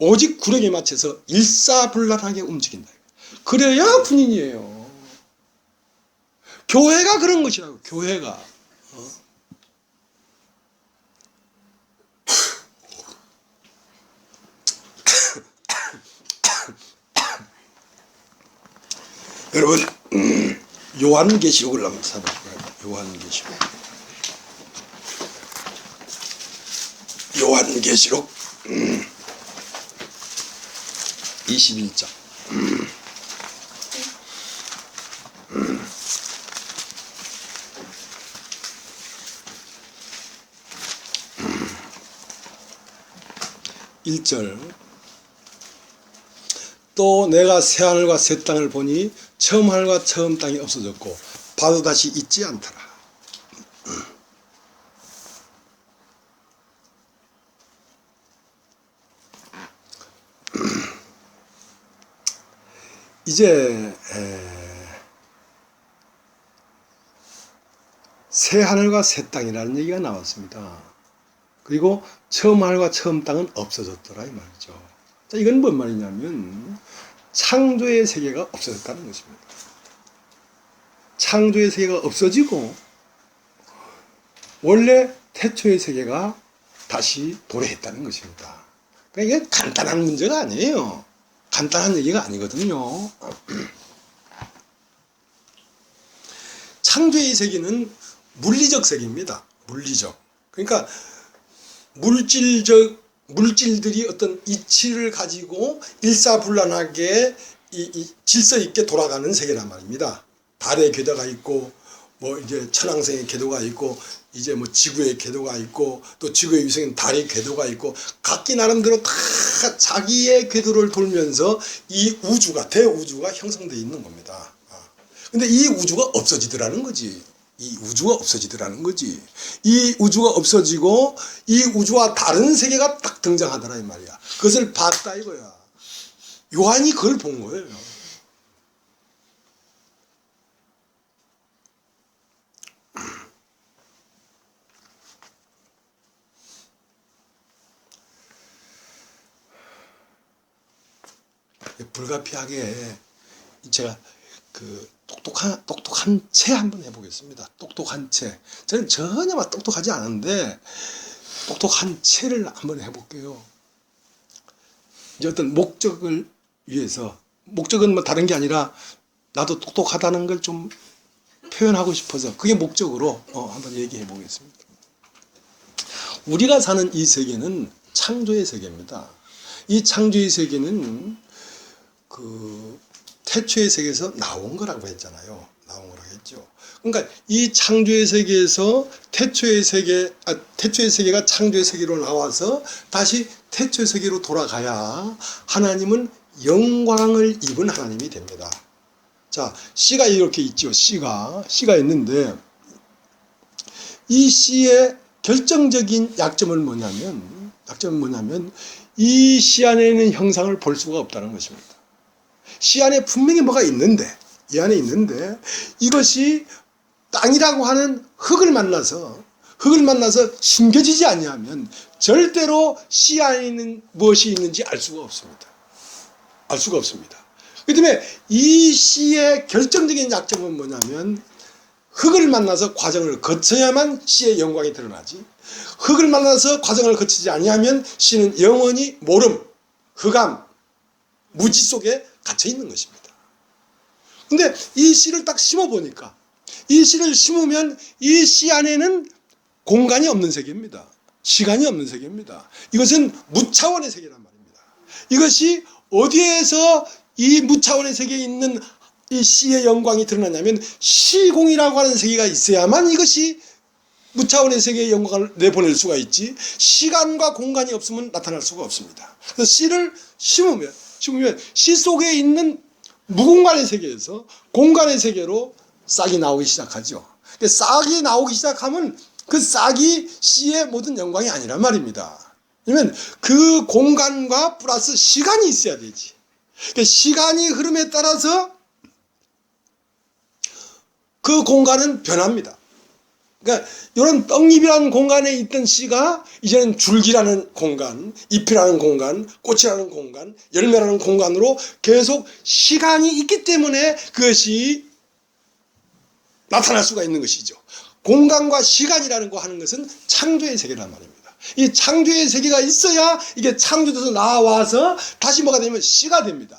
오직 구령에 맞춰서 일사불란하게 움직인다. 그래야 군인이에요. 교회가 그런 것이라고. 교회가. 여러분 요한계시록을 한번 찾아볼까요? 요한계시록 21장 1절 또 내가 새하늘과 새 땅을 보니 처음 하늘과 처음 땅이 없어졌고 바도 다시 있지 않더라. 이제 새 하늘과 새 땅이라는 얘기가 나왔습니다. 그리고 처음 하늘과 처음 땅은 없어졌더라 이 말이죠. 자, 이건 뭔 말이냐면 창조의 세계가 없어졌다는 것입니다. 창조의 세계가 없어지고 원래 태초의 세계가 다시 도래했다는 것입니다. 그러니까 이게 간단한 문제가 아니에요. 간단한 얘기가 아니거든요. 창조의 세계는 물리적 세계입니다. 물리적. 그러니까 물질적 물질들이 어떤 이치를 가지고 일사불란하게 이 질서 있게 돌아가는 세계란 말입니다. 달의 궤도가 있고 뭐 이제 천왕星의 궤도가 있고 이제 뭐 지구의 궤도가 있고 또 지구의 위성인 달의 궤도가 있고 각기 나름대로 다 자기의 궤도를 돌면서 이 우주가 대우주가 형성되어 있는 겁니다. 근데 이 우주가 없어지더라는 거지. 이 우주가 없어지더라는 거지. 이 우주가 없어지고 이 우주와 다른 세계가 딱 등장하더라 이 말이야. 그것을 봤다 이거야. 요한이 그걸 본 거예요. 불가피하게 제가 그 똑똑한 채 한번 해보겠습니다. 똑똑한 채. 저는 전혀 막 똑똑하지 않은데 똑똑한 채를 한번 해볼게요. 이제 어떤 목적을 위해서, 목적은 뭐 다른 게 아니라 나도 똑똑하다는 걸 좀 표현하고 싶어서 그게 목적으로 한번 얘기해 보겠습니다. 우리가 사는 이 세계는 창조의 세계입니다. 이 창조의 세계는 그 태초의 세계에서 나온 거라고 했잖아요. 나온 거라고 했죠. 그러니까 이 창조의 세계에서 태초의 세계가 창조의 세계로 나와서 다시 태초의 세계로 돌아가야 하나님은 영광을 입은 하나님이 됩니다. 자, 씨가 이렇게 있죠. 씨가 있는데 이 씨의 결정적인 약점은 뭐냐면 이 씨 안에 있는 형상을 볼 수가 없다는 것입니다. 씨 안에 분명히 뭐가 있는데, 이 안에 있는데 이것이 땅이라고 하는 흙을 만나서 숨겨지지 아니하면 절대로 씨 안에 있는 무엇이 있는지 알 수가 없습니다. 알 수가 없습니다. 그렇기 때문에 이 씨의 결정적인 약점은 뭐냐면 흙을 만나서 과정을 거쳐야만 씨의 영광이 드러나지, 흙을 만나서 과정을 거치지 아니하면 씨는 영원히 모름, 흑암, 무지 속에 갇혀 있는 것입니다. 근데 이 씨를 딱 심어보니까, 이 씨를 심으면 이 씨 안에는 공간이 없는 세계입니다. 시간이 없는 세계입니다. 이것은 무차원의 세계란 말입니다. 이것이 어디에서 이 무차원의 세계에 있는 이 씨의 영광이 드러나냐면 시공이라고 하는 세계가 있어야만 이것이 무차원의 세계의 영광을 내보낼 수가 있지, 시간과 공간이 없으면 나타날 수가 없습니다. 그래서 씨를 심으면 씨 속에 있는 무공간의 세계에서 공간의 세계로 싹이 나오기 시작하죠. 싹이 나오기 시작하면 그 싹이 씨의 모든 영광이 아니란 말입니다. 왜냐면 그 공간과 플러스 시간이 있어야 되지. 시간이 흐름에 따라서 그 공간은 변합니다. 그러니까 이런 떡잎이라는 공간에 있던 씨가 이제는 줄기라는 공간, 잎이라는 공간, 꽃이라는 공간, 열매라는 공간으로 계속 시간이 있기 때문에 그것이 나타날 수가 있는 것이죠. 공간과 시간이라는 거 하는 것은 창조의 세계란 말입니다. 이 창조의 세계가 있어야 이게 창조돼서 나와서 다시 뭐가 되면 씨가 됩니다.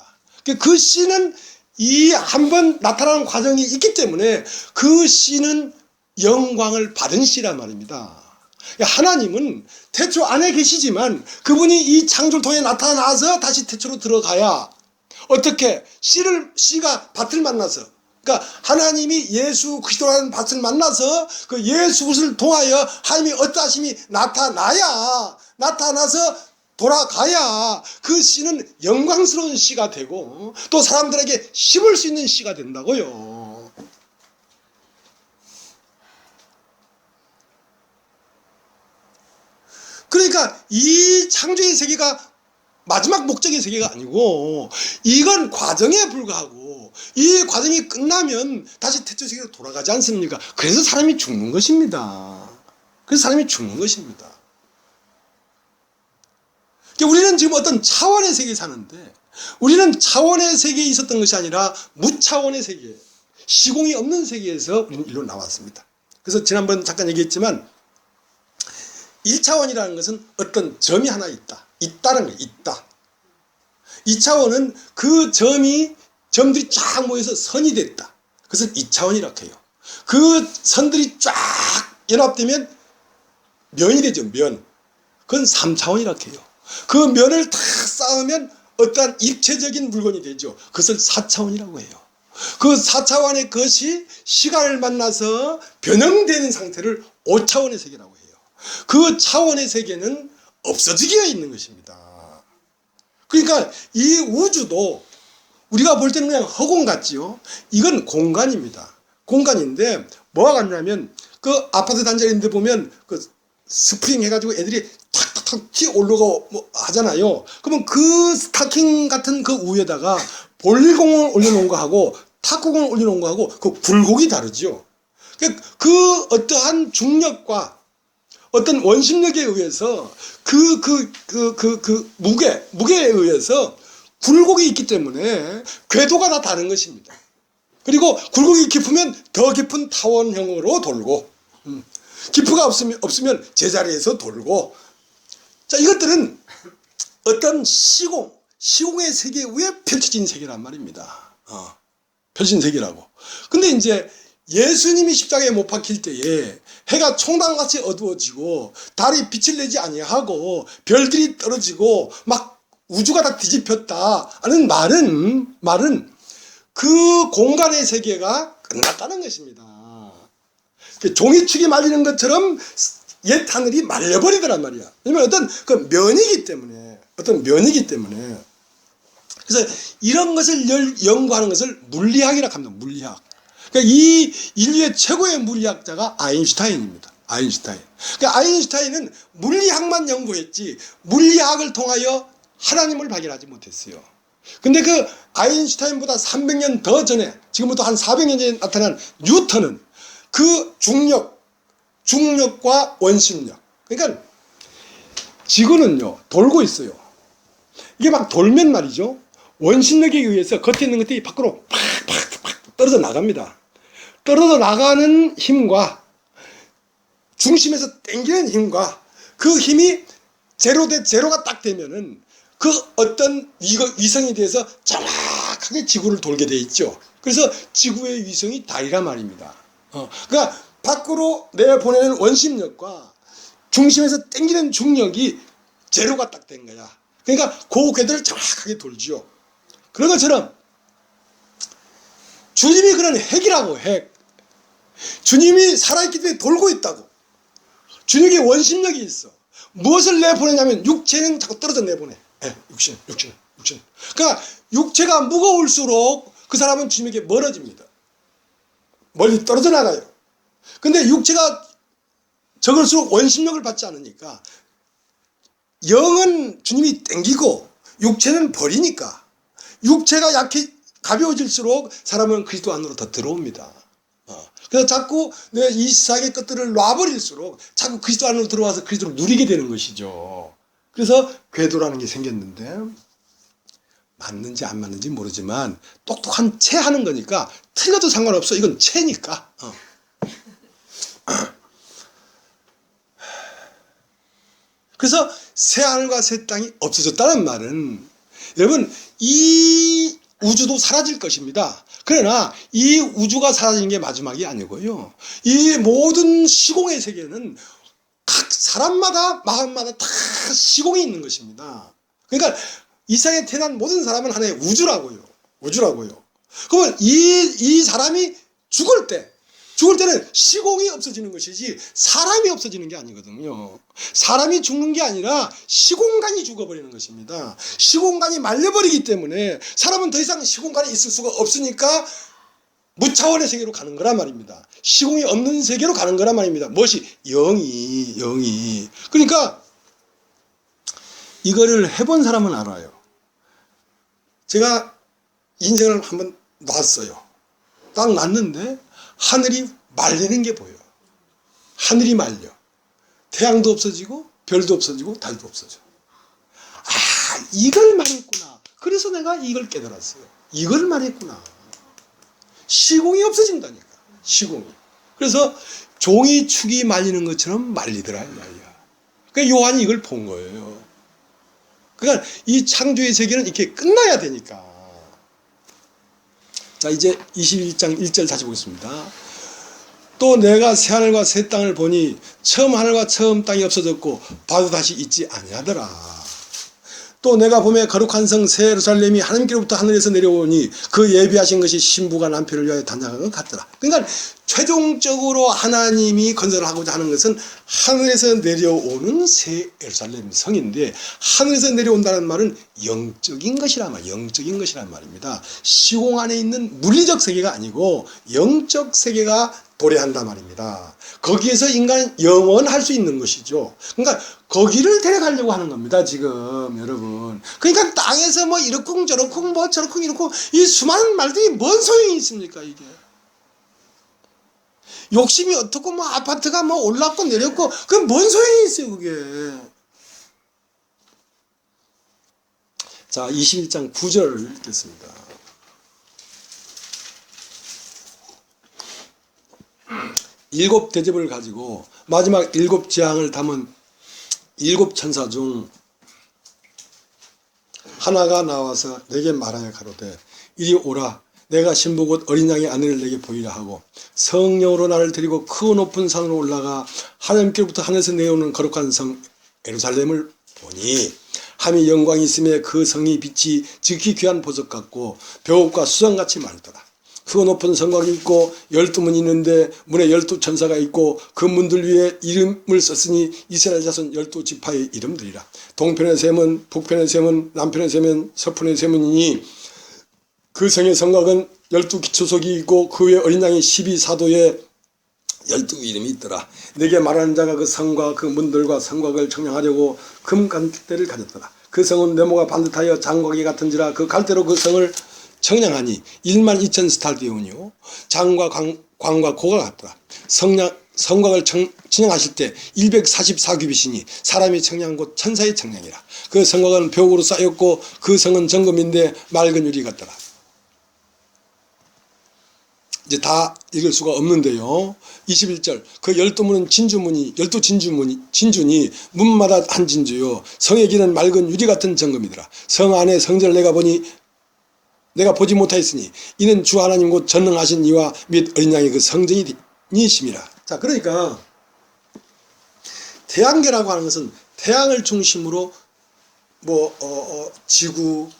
그 씨는 이 한번 나타나는 과정이 있기 때문에 그 씨는 영광을 받은 씨란 말입니다. 하나님은 태초 안에 계시지만 그분이 이 창조를 통해 나타나서 다시 태초로 들어가야, 어떻게 씨가 밭을 만나서, 그러니까 하나님이 예수 그리스도라는 밭을 만나서 그 예수 그리스도를 통하여 하나님이 어떠하심이 나타나서 돌아가야 그 씨는 영광스러운 씨가 되고 또 사람들에게 심을 수 있는 씨가 된다고요. 그러니까 이 창조의 세계가 마지막 목적의 세계가 아니고 이건 과정에 불과하고 이 과정이 끝나면 다시 태초 세계로 돌아가지 않습니까? 그래서 사람이 죽는 것입니다. 우리는 지금 어떤 차원의 세계에 사는데, 우리는 차원의 세계에 있었던 것이 아니라 무차원의 세계, 시공이 없는 세계에서 우리는 일로 나왔습니다. 그래서 지난번 잠깐 얘기했지만 1차원이라는 것은 어떤 점이 하나 있다는 거예요. 있다. 2차원은 그 점들이 쫙 모여서 선이 됐다. 그것을 2차원이라고 해요. 그 선들이 쫙 연합되면 면이 되죠. 면. 그건 3차원이라고 해요. 그 면을 다 쌓으면 어떠한 입체적인 물건이 되죠. 그것을 4차원이라고 해요. 그 4차원의 것이 시간을 만나서 변형되는 상태를 5차원의 세계라고 해요. 그 차원의 세계는 없어지게 있는 것입니다. 그러니까 이 우주도 우리가 볼 때는 그냥 허공 같지요. 이건 공간입니다. 공간인데 뭐가 같냐면 그 아파트 단지인데 보면 그 스프링 해가지고 애들이 탁탁탁 튀어 올라가고 뭐 하잖아요. 그러면 그 스타킹 같은 그 위에다가 볼일공을 올려놓은 거하고 탁구공을 올려놓은 거하고 그 굴곡이 다르죠. 그 어떠한 중력과 어떤 원심력에 의해서 무게에 의해서 굴곡이 있기 때문에 궤도가 다 다른 것입니다. 그리고 굴곡이 깊으면 더 깊은 타원형으로 돌고, 깊이가 없으면 제자리에서 돌고, 자, 이것들은 어떤 시공의 세계 위에 펼쳐진 세계란 말입니다. 펼쳐진 세계라고. 근데 이제 예수님이 십자가에 못 박힐 때에 해가 총당같이 어두워지고 달이 빛을 내지 아니하고 별들이 떨어지고 막 우주가 다 뒤집혔다 하는 말은 그 공간의 세계가 끝났다는 것입니다. 종이축이 말리는 것처럼 옛 하늘이 말려버리더란 말이야. 왜냐면 어떤 그 면이기 때문에, 그래서 이런 것을 연구하는 것을 물리학이라고 합니다. 물리학. 그러니까 이 인류의 최고의 물리학자가 아인슈타인입니다. 그러니까 아인슈타인은 물리학만 연구했지 물리학을 통하여 하나님을 발견하지 못했어요. 근데 그 아인슈타인보다 300년 더 전에, 지금부터 한 400년 전에 나타난 뉴턴은 그 중력과 원심력, 그러니까 지구는요 돌고 있어요. 이게 막 돌면 말이죠, 원심력에 의해서 겉에 있는 것들이 밖으로 팍팍팍 떨어져 나갑니다. 떨어져 나가는 힘과 중심에서 당기는 힘과 그 힘이 제로가 딱 되면은 그 어떤 위성이 돼서 정확하게 지구를 돌게 돼 있죠. 그래서 지구의 위성이 달이란 말입니다. 그러니까 밖으로 내보내는 원심력과 중심에서 당기는 중력이 제로가 딱 된 거야. 그러니까 그 궤도를 정확하게 돌죠. 그런 것처럼 주님이 그런 핵이라고, 핵. 주님이 살아있기 때문에 돌고 있다고. 주님의 원심력이 있어. 무엇을 내보내냐면 육체는 자꾸 떨어져 내보내. 육신. 그러니까 육체가 무거울수록 그 사람은 주님에게 멀어집니다. 멀리 떨어져 나가요. 근데 육체가 적을수록 원심력을 받지 않으니까 영은 주님이 땡기고 육체는 버리니까 육체가 가벼워질수록 사람은 그리스도 안으로 더 들어옵니다. 그래서 자꾸 이 세상의 것들을 놔버릴수록 자꾸 그리스도 안으로 들어와서 그리스도를 누리게 되는 것이죠. 그래서 궤도라는 게 생겼는데 맞는지 안 맞는지 모르지만 똑똑한 채 하는 거니까 틀려도 상관없어. 이건 채니까. 그래서 새 하늘과 새 땅이 없어졌다는 말은, 여러분, 이 우주도 사라질 것입니다. 그러나 이 우주가 사라지는 게 마지막이 아니고요, 이 모든 시공의 세계는 각 사람마다 마음마다 다 시공이 있는 것입니다. 그러니까 이 세상에 태어난 모든 사람은 하나의 우주라고요. 그러면 이 사람이 죽을 때는 시공이 없어지는 것이지 사람이 없어지는 게 아니거든요. 사람이 죽는 게 아니라 시공간이 죽어버리는 것입니다. 시공간이 말려버리기 때문에 사람은 더 이상 시공간에 있을 수가 없으니까 무차원의 세계로 가는 거란 말입니다. 시공이 없는 세계로 가는 거란 말입니다. 무엇이? 영이. 그러니까 이거를 해본 사람은 알아요. 제가 인생을 한번 놨어요. 딱 놨는데 하늘이 말리는 게 보여요. 하늘이 말려. 태양도 없어지고 별도 없어지고 달도 없어져. 이걸 말했구나. 그래서 내가 이걸 깨달았어요. 이걸 말했구나. 시공이 없어진다니까. 시공이. 그래서 종이축이 말리는 것처럼 말리더라 이 말이야. 그러니까 요한이 이걸 본 거예요. 그러니까 이 창조의 세계는 이렇게 끝나야 되니까. 자, 이제 21장 1절 다시 보겠습니다. 또 내가 새 하늘과 새 땅을 보니 처음 하늘과 처음 땅이 없어졌고 바도 다시 있지 아니하더라. 또 내가 봄에 거룩한 성 새 예루살렘이 하나님께로부터 하늘에서 내려오니 그 예비하신 것이 신부가 남편을 위하여 단장한 것 같더라. 그러니까 최종적으로 하나님이 건설하고자 하는 것은 하늘에서 내려오는 새 예루살렘 성인데, 하늘에서 내려온다는 말은 영적인 것이란 말, 영적인 것이란 말입니다. 시공 안에 있는 물리적 세계가 아니고 영적 세계가 도래한단 말입니다. 거기에서 인간은 영원할 수 있는 것이죠. 그러니까 거기를 데려가려고 하는 겁니다, 지금 여러분. 그러니까 땅에서 뭐 이렇쿵 저렇쿵 뭐 저렇쿵 이렇쿵 이 수많은 말들이 뭔 소용이 있습니까, 이게. 욕심이 어떻고 뭐 아파트가 뭐 올랐고 내렸고 그건 뭔 소용이 있어요, 그게. 자, 21장 9절을 읽겠습니다. 일곱 대접을 가지고 마지막 일곱 재앙을 담은 일곱 천사 중 하나가 나와서 내게 말하여 가로되 이리 오라. 내가 신부 곧 어린 양의 아내를 내게 보이라 하고 성령으로 나를 데리고 크고 높은 산으로 올라가 하나님께로부터 하늘에서 내려오는 거룩한 성 예루살렘을 보니 함이 영광이 있음에 그 성이 빛이 지극히 귀한 보석 같고 벽옥과 수정같이 맑더라. 크고 높은 성곽이 있고 12문이 있는데 문에 12천사가 있고 그 문들 위에 이름을 썼으니 이스라엘 자손 12지파의 이름들이라. 동편의 셈은 북편의 셈은 남편의 셈은 서편의 셈이니 그 성의 성곽은 12기초석이 있고 그 위에 어린 양이 12사도에 12이름이 있더라. 내게 말하는 자가 그 성과 그 문들과 성곽을 청량하려고 금갈대를 가졌더라. 그 성은 네모가 반듯하여 장과기 같은지라 그 갈대로 그 성을 청량하니 12,000 스타디온이요 장과 광과 고가 같더라. 성곽을 청량하실 때 144규빗이니 사람이 청량한 곳 천사의 청량이라. 그 성곽은 벽으로 쌓였고 그 성은 정금인데 맑은 유리 같더라. 이제 다 읽을 수가 없는데요. 21절 그 12문은 진주문이 12진주니 문마다 한 진주요 성의 길은 맑은 유리 같은 정금이더라. 성 안에 성전을 내가 보지 못하였으니 이는 주 하나님 곧 전능하신 이와 및 어린 양의 그 성전이심이라. 자, 그러니까 태양계라고 하는 것은 태양을 중심으로 지구,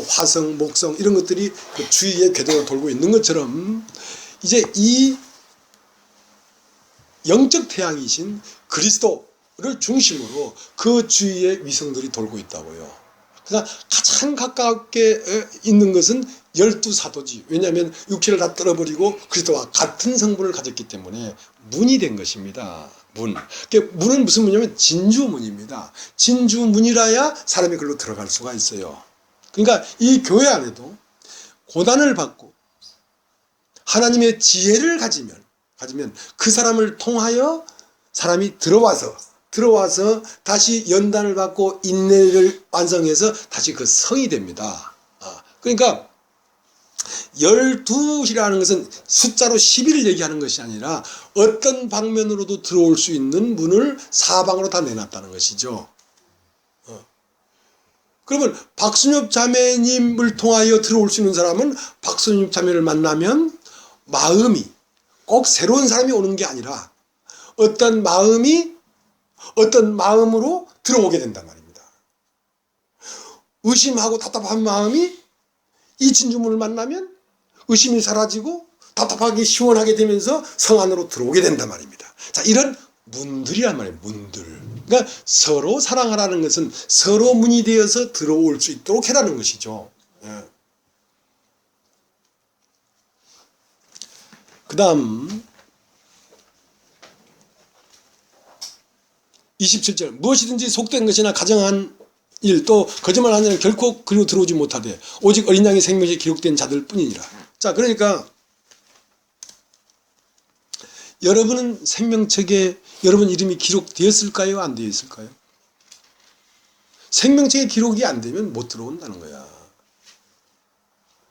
화성, 목성 이런 것들이 그 주위에 궤도를 돌고 있는 것처럼 이제 이 영적 태양이신 그리스도를 중심으로 그 주위에 위성들이 돌고 있다고요. 그러니까 가장 가깝게 있는 것은 12사도지. 왜냐하면 육체를 다 떨어버리고 그리스도와 같은 성분을 가졌기 때문에 문이 된 것입니다. 문. 문은 무슨 문이냐면 진주문입니다. 진주문이라야 사람이 그걸로 들어갈 수가 있어요. 그러니까 이 교회 안에도 고난을 받고 하나님의 지혜를 가지면 그 사람을 통하여 사람이 들어와서 다시 연단을 받고 인내를 완성해서 다시 그 성이 됩니다. 그러니까 12이라는 것은 숫자로 11을 얘기하는 것이 아니라 어떤 방면으로도 들어올 수 있는 문을 사방으로 다 내놨다는 것이죠. 그러면 박순엽 자매님을 통하여 들어올 수 있는 사람은 박순엽 자매를 만나면 마음이 꼭 새로운 사람이 오는 게 아니라 어떤 마음으로 들어오게 된단 말입니다. 의심하고 답답한 마음이 이 진주문을 만나면 의심이 사라지고 답답하게 시원하게 되면서 성 안으로 들어오게 된단 말입니다. 자, 이런 문들이란 말이에요. 문들. 그러니까 서로 사랑하라는 것은 서로 문이 되어서 들어올 수 있도록 해라는 것이죠. 그 다음 27절 무엇이든지 속된 것이나 가정한 일 또 거짓말하는 자는 결코 그리로 들어오지 못하되 오직 어린 양의 생명에 기록된 자들 뿐이니라. 자, 그러니까 여러분은 생명책에 여러분 이름이 기록되었을까요? 안 되었을까요? 생명책에 기록이 안 되면 못 들어온다는 거야.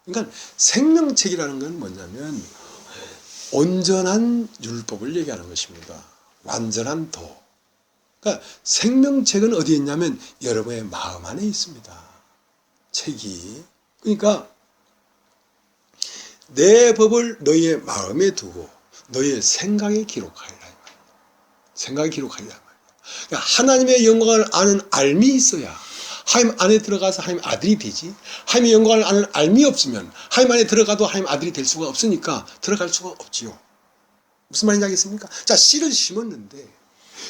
그러니까 생명책이라는 건 뭐냐면 온전한 율법을 얘기하는 것입니다. 완전한 도. 그러니까 생명책은 어디에 있냐면 여러분의 마음 안에 있습니다. 책이. 그러니까 내 법을 너희의 마음에 두고 너희의 생각에 기록하리라. 생각에 기록하리라. 그러니까 하나님의 영광을 아는 알미 있어야 하나님 안에 들어가서 하나님 아들이 되지. 하나님의 영광을 아는 알미 없으면 하나님 안에 들어가도 하나님 아들이 될 수가 없으니까 들어갈 수가 없지요. 무슨 말인지 알겠습니까? 자, 씨를 심었는데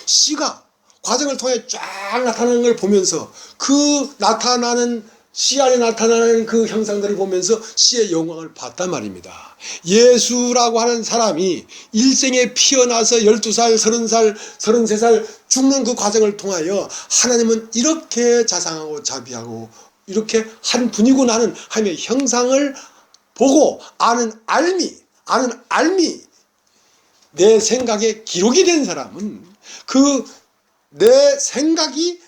씨가 과정을 통해 쫙 나타나는 걸 보면서 그 나타나는 씨 안에 나타나는 그 형상들을 보면서 씨의 영광을 봤단 말입니다. 예수라고 하는 사람이 일생에 피어나서 12살, 30살, 33살 죽는 그 과정을 통하여 하나님은 이렇게 자상하고 자비하고 이렇게 한 분이구나 하는 하나님의 형상을 보고 아는 알미 내 생각에 기록이 된 사람은 그 내 생각이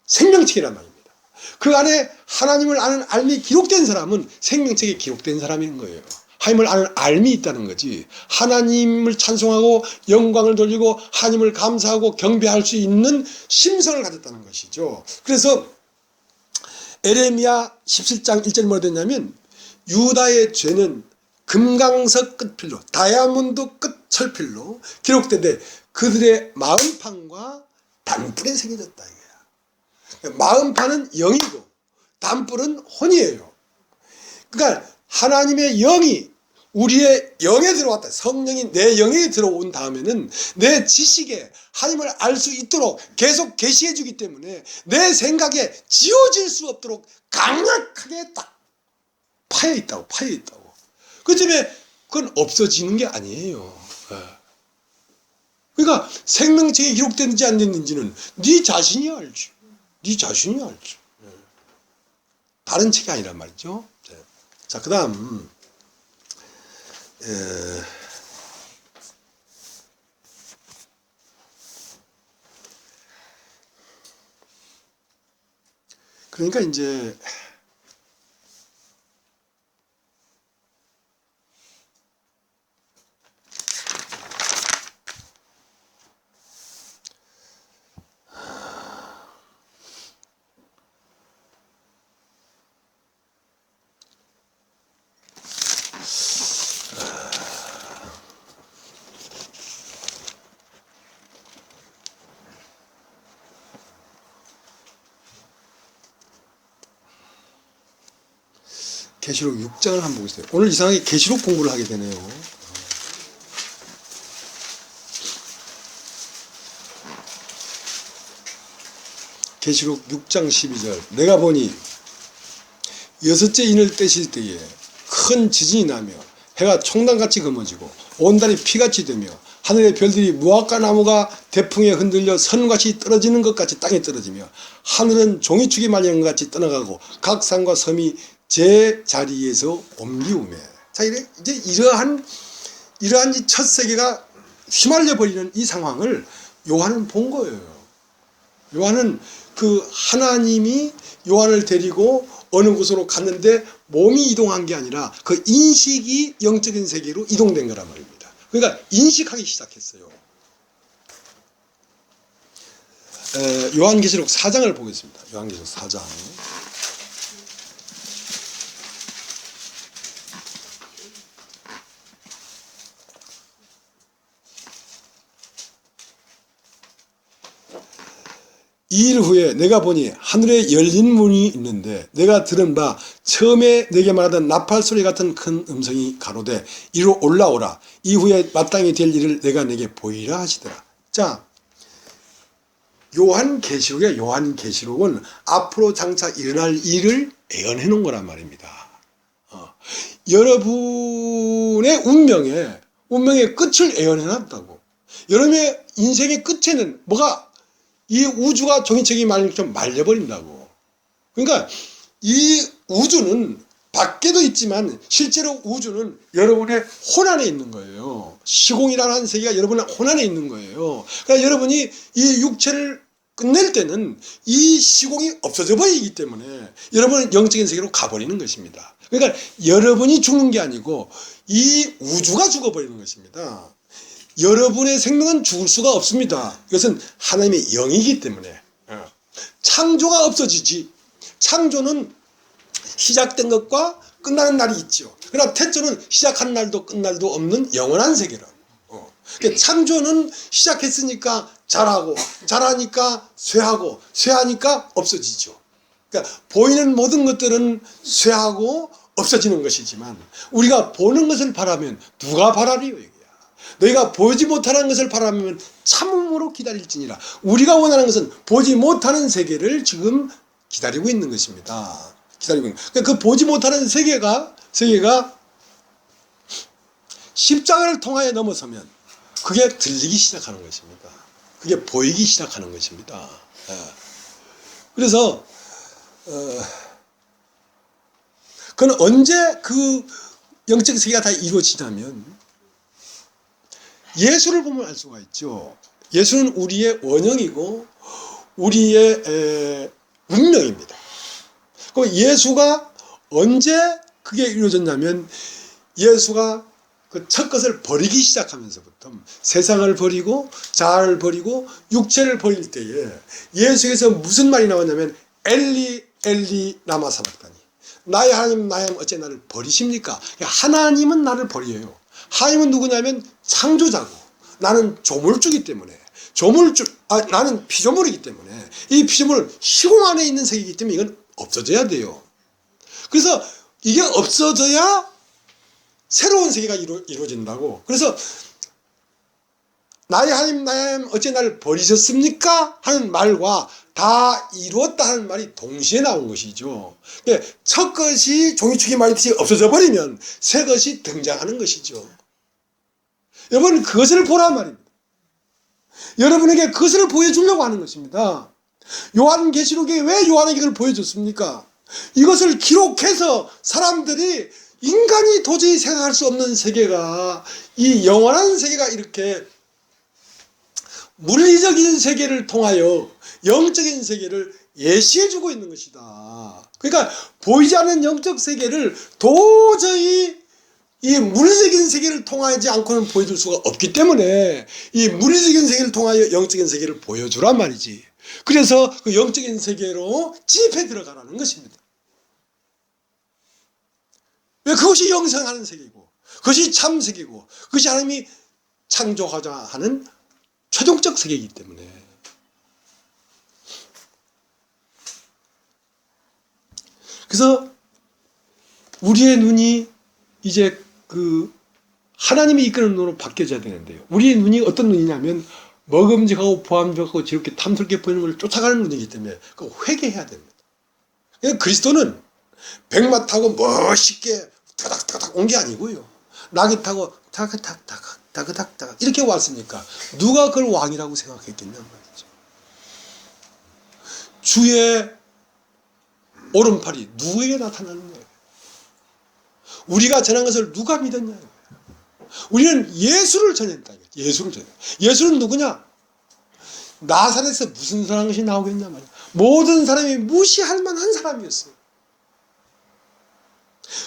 생명책이란 말입니다. 그 안에 하나님을 아는 알미 기록된 사람은 생명책에 기록된 사람인 거예요. 하나님을 아는 알미 있다는 거지. 하나님을 찬송하고 영광을 돌리고 하나님을 감사하고 경배할 수 있는 심성을 가졌다는 것이죠. 그래서 에레미야 17장 1절에 뭐라 됐냐면 유다의 죄는 금강석 끝필로 다이아몬드 끝 철필로 기록된데 그들의 마음판과 단뿔에 새겨졌다 이거야. 마음판은 영이고 단뿔은 혼이에요. 그러니까 하나님의 영이 우리의 영에 들어왔다. 성령이 내 영에 들어온 다음에는 내 지식에 하나님을 알 수 있도록 계속 계시해 주기 때문에 내 생각에 지워질 수 없도록 강력하게 딱 파여 있다고. 그 때문에 그건 없어지는 게 아니에요. 그러니까 생명책에 기록됐는지 안 됐는지는 네 자신이 알지. 다른 책이 아니란 말이죠. 자, 그 다음 그러니까 이제 계시록 6장을 한번 보겠어요. 오늘 이상하게 계시록 공부를 하게 되네요. 계시록 6장 12절 내가 보니 여섯째 인을 떼실 때에 큰 지진이 나며 해가 총단같이 검어지고 온 달이 피같이 되며 하늘의 별들이 무화과 나무가 대풍에 흔들려 선같이 떨어지는 것 같이 땅에 떨어지며 하늘은 종이축이 말리는 것 같이 떠나가고 각 산과 섬이 제 자리에서 옮기우매. 자, 이제 이러한 이 첫 세계가 휘말려 버리는 이 상황을 요한은 본 거예요. 요한은 그 하나님이 요한을 데리고 어느 곳으로 갔는데 몸이 이동한 게 아니라 그 인식이 영적인 세계로 이동된 거란 말입니다. 그러니까 인식하기 시작했어요. 요한계시록 4장을 보겠습니다. 요한계시록 4장. 이 일 후에 내가 보니 하늘에 열린 문이 있는데 내가 들은 바 처음에 내게 말하던 나팔 소리 같은 큰 음성이 가로되 이리로 올라오라. 이후에 마땅히 될 일을 내가 내게 보이라 하시더라. 자, 요한계시록은 앞으로 장차 일어날 일을 예언해 놓은 거란 말입니다. 여러분의 운명의 끝을 예언해 놨다고. 여러분의 인생의 끝에는 뭐가 이 우주가 종이책이 말린 것처럼 말려버린다고. 그러니까 이 우주는 밖에도 있지만 실제로 우주는 여러분의 혼 안에 있는 거예요. 시공이라는 세계가 여러분의 혼 안에 있는 거예요. 그러니까 여러분이 이 육체를 끝낼 때는 이 시공이 없어져 버리기 때문에 여러분은 영적인 세계로 가버리는 것입니다. 그러니까 여러분이 죽는 게 아니고 이 우주가 죽어버리는 것입니다. 여러분의 생명은 죽을 수가 없습니다. 이것은 하나님의 영이기 때문에. 창조가 없어지지. 창조는 시작된 것과 끝나는 날이 있죠. 그러나 태초는 시작한 날도 끝날도 없는 영원한 세계라고. 그러니까 창조는 시작했으니까 자라고, 자라니까 쇠하고, 쇠하니까 없어지죠. 그러니까 보이는 모든 것들은 쇠하고 없어지는 것이지만 우리가 보는 것을 바라면 누가 바라리요 얘기야. 너희가 보지 못하는 것을 바라면 참음으로 기다릴지니라. 우리가 원하는 것은 보지 못하는 세계를 지금 기다리고 있는 것입니다. 기다리고 있는. 그러니까 그 보지 못하는 세계가 십자가를 통하여 넘어서면 그게 들리기 시작하는 것입니다. 그게 보이기 시작하는 것입니다. 그래서 그건 언제 그 영적 세계가 다 이루어지냐면 예수를 보면 알 수가 있죠. 예수는 우리의 원형이고 우리의 운명입니다. 그 예수가 언제 그게 이루어졌냐면 예수가 그 첫 것을 버리기 시작하면서부터 세상을 버리고 자아를 버리고 육체를 버릴 때에 예수에서 무슨 말이 나왔냐면 엘리 엘리 라마 사박다니, 나의 하나님 나의 하나님 어째 나를 버리십니까? 하나님은 나를 버려요. 하나님은 누구냐면 창조자고 나는 조물주기 때문에 나는 피조물이기 때문에 이 피조물 시공 안에 있는 세계이기 때문에 이건 없어져야 돼요. 그래서 이게 없어져야 새로운 세계가 이루어진다고. 그래서 나의 하나님 나의 하나님 어째 나를 버리셨습니까? 하는 말과 다 이루었다 하는 말이 동시에 나온 것이죠. 첫 것이 종이축이 말듯이 없어져 버리면 새 것이 등장하는 것이죠. 여러분 그것을 보란 말입니다. 여러분에게 그것을 보여주려고 하는 것입니다. 요한계시록에 왜 요한에게 그걸 보여줬습니까? 이것을 기록해서 사람들이 인간이 도저히 생각할 수 없는 세계가, 이 영원한 세계가 이렇게 물리적인 세계를 통하여 영적인 세계를 예시해주고 있는 것이다. 그러니까 보이지 않는 영적 세계를 도저히 이 물리적인 세계를 통하지 않고는 보여줄 수가 없기 때문에 이 물리적인 세계를 통하여 영적인 세계를 보여주란 말이지. 그래서 그 영적인 세계로 집에 들어가라는 것입니다. 왜? 그것이 영생하는 세계고 그것이 참 세계고 그것이 하나님이 창조하자 하는 최종적 세계이기 때문에. 그래서 우리의 눈이 이제 그 하나님이 이끄는 눈으로 바뀌어져야 되는데요. 우리의 눈이 어떤 눈이냐면 먹음직하고 보암직하고 지렇게 탐스럽게 보이는 걸 쫓아가는 눈이기 때문에 그거 회개해야 됩니다. 그러니까 그리스도는 백마 타고 멋있게 타닥타닥 온 게 아니고요. 낙이 타고 타그닥 이렇게 왔으니까 누가 그걸 왕이라고 생각했겠냔 말이죠. 주의 오른팔이 누구에게 나타나느냐. 우리가 전한 것을 누가 믿었냐. 우리는 예수를 전했다. 예수를 전했다. 예수는 누구냐? 나사렛에서 무슨 선한 것이 나오겠냐 말이야. 모든 사람이 무시할 만한 사람이었어요.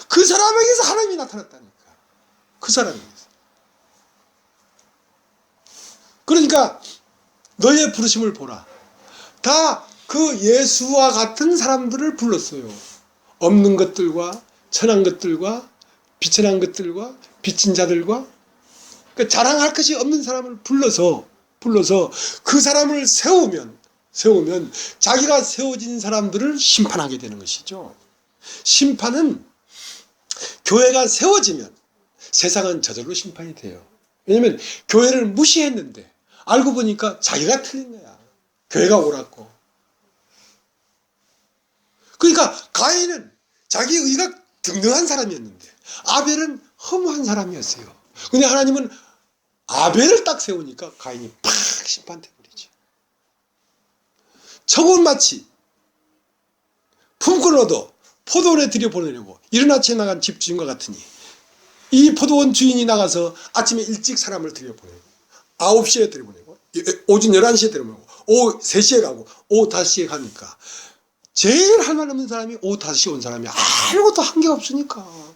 그 사람에게서 하나님이 나타났다니까. 그 사람에게서. 그러니까 너의 부르심을 보라. 다 그 예수와 같은 사람들을 불렀어요. 없는 것들과 천한 것들과 비천한 것들과 빚진 자들과, 그러니까 자랑할 것이 없는 사람을 불러서 그 사람을 세우면 자기가 세워진 사람들을 심판하게 되는 것이죠. 심판은 교회가 세워지면 세상은 저절로 심판이 돼요. 왜냐하면 교회를 무시했는데 알고 보니까 자기가 틀린 거야. 교회가 옳았고. 그러니까 가인은 자기 의가 등등한 사람이었는데 아벨은 허무한 사람이었어요. 근데 하나님은 아벨을 딱 세우니까 가인이 팍 심판돼 버리죠. 청혼마치 품꾼을 얻어 포도원에 들여보내려고 이른 아침에 나간 집주인과 같으니 이 포도원 주인이 나가서 아침에 일찍 사람을 들여보내고 9시에 들여보내고 오전 11시에 들여보내고 오후 3시에 가고 오후 5시에 가니까 제일 할 말 없는 사람이 오후 5시에 온 사람이 아무것도 한 게 없으니까.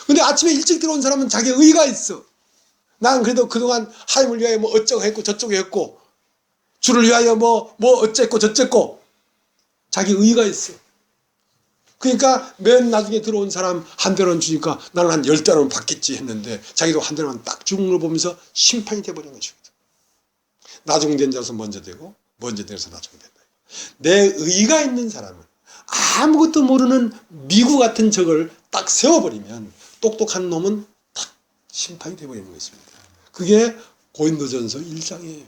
근데 아침에 일찍 들어온 사람은 자기 의가 있어. 난 그래도 그동안 하나님을 위하여 뭐 어쩌고 했고 저쩌고 했고 주를 위하여 뭐 어쨌고 저쨌고 자기 의가 있어. 그러니까 맨 나중에 들어온 사람 한 대로는 주니까 나는 한 10대로는 받겠지 했는데 자기도 한 대로만 딱 죽은 걸 보면서 심판이 돼버린 것입니다. 나중된 자로서 먼저 되고 먼저 되어서 나중된다. 내 의가 있는 사람은 아무것도 모르는 미구 같은 적을 딱 세워버리면 똑똑한 놈은 딱 심판이 되어버리는 것입니다. 그게 고린도전서 1장이에요.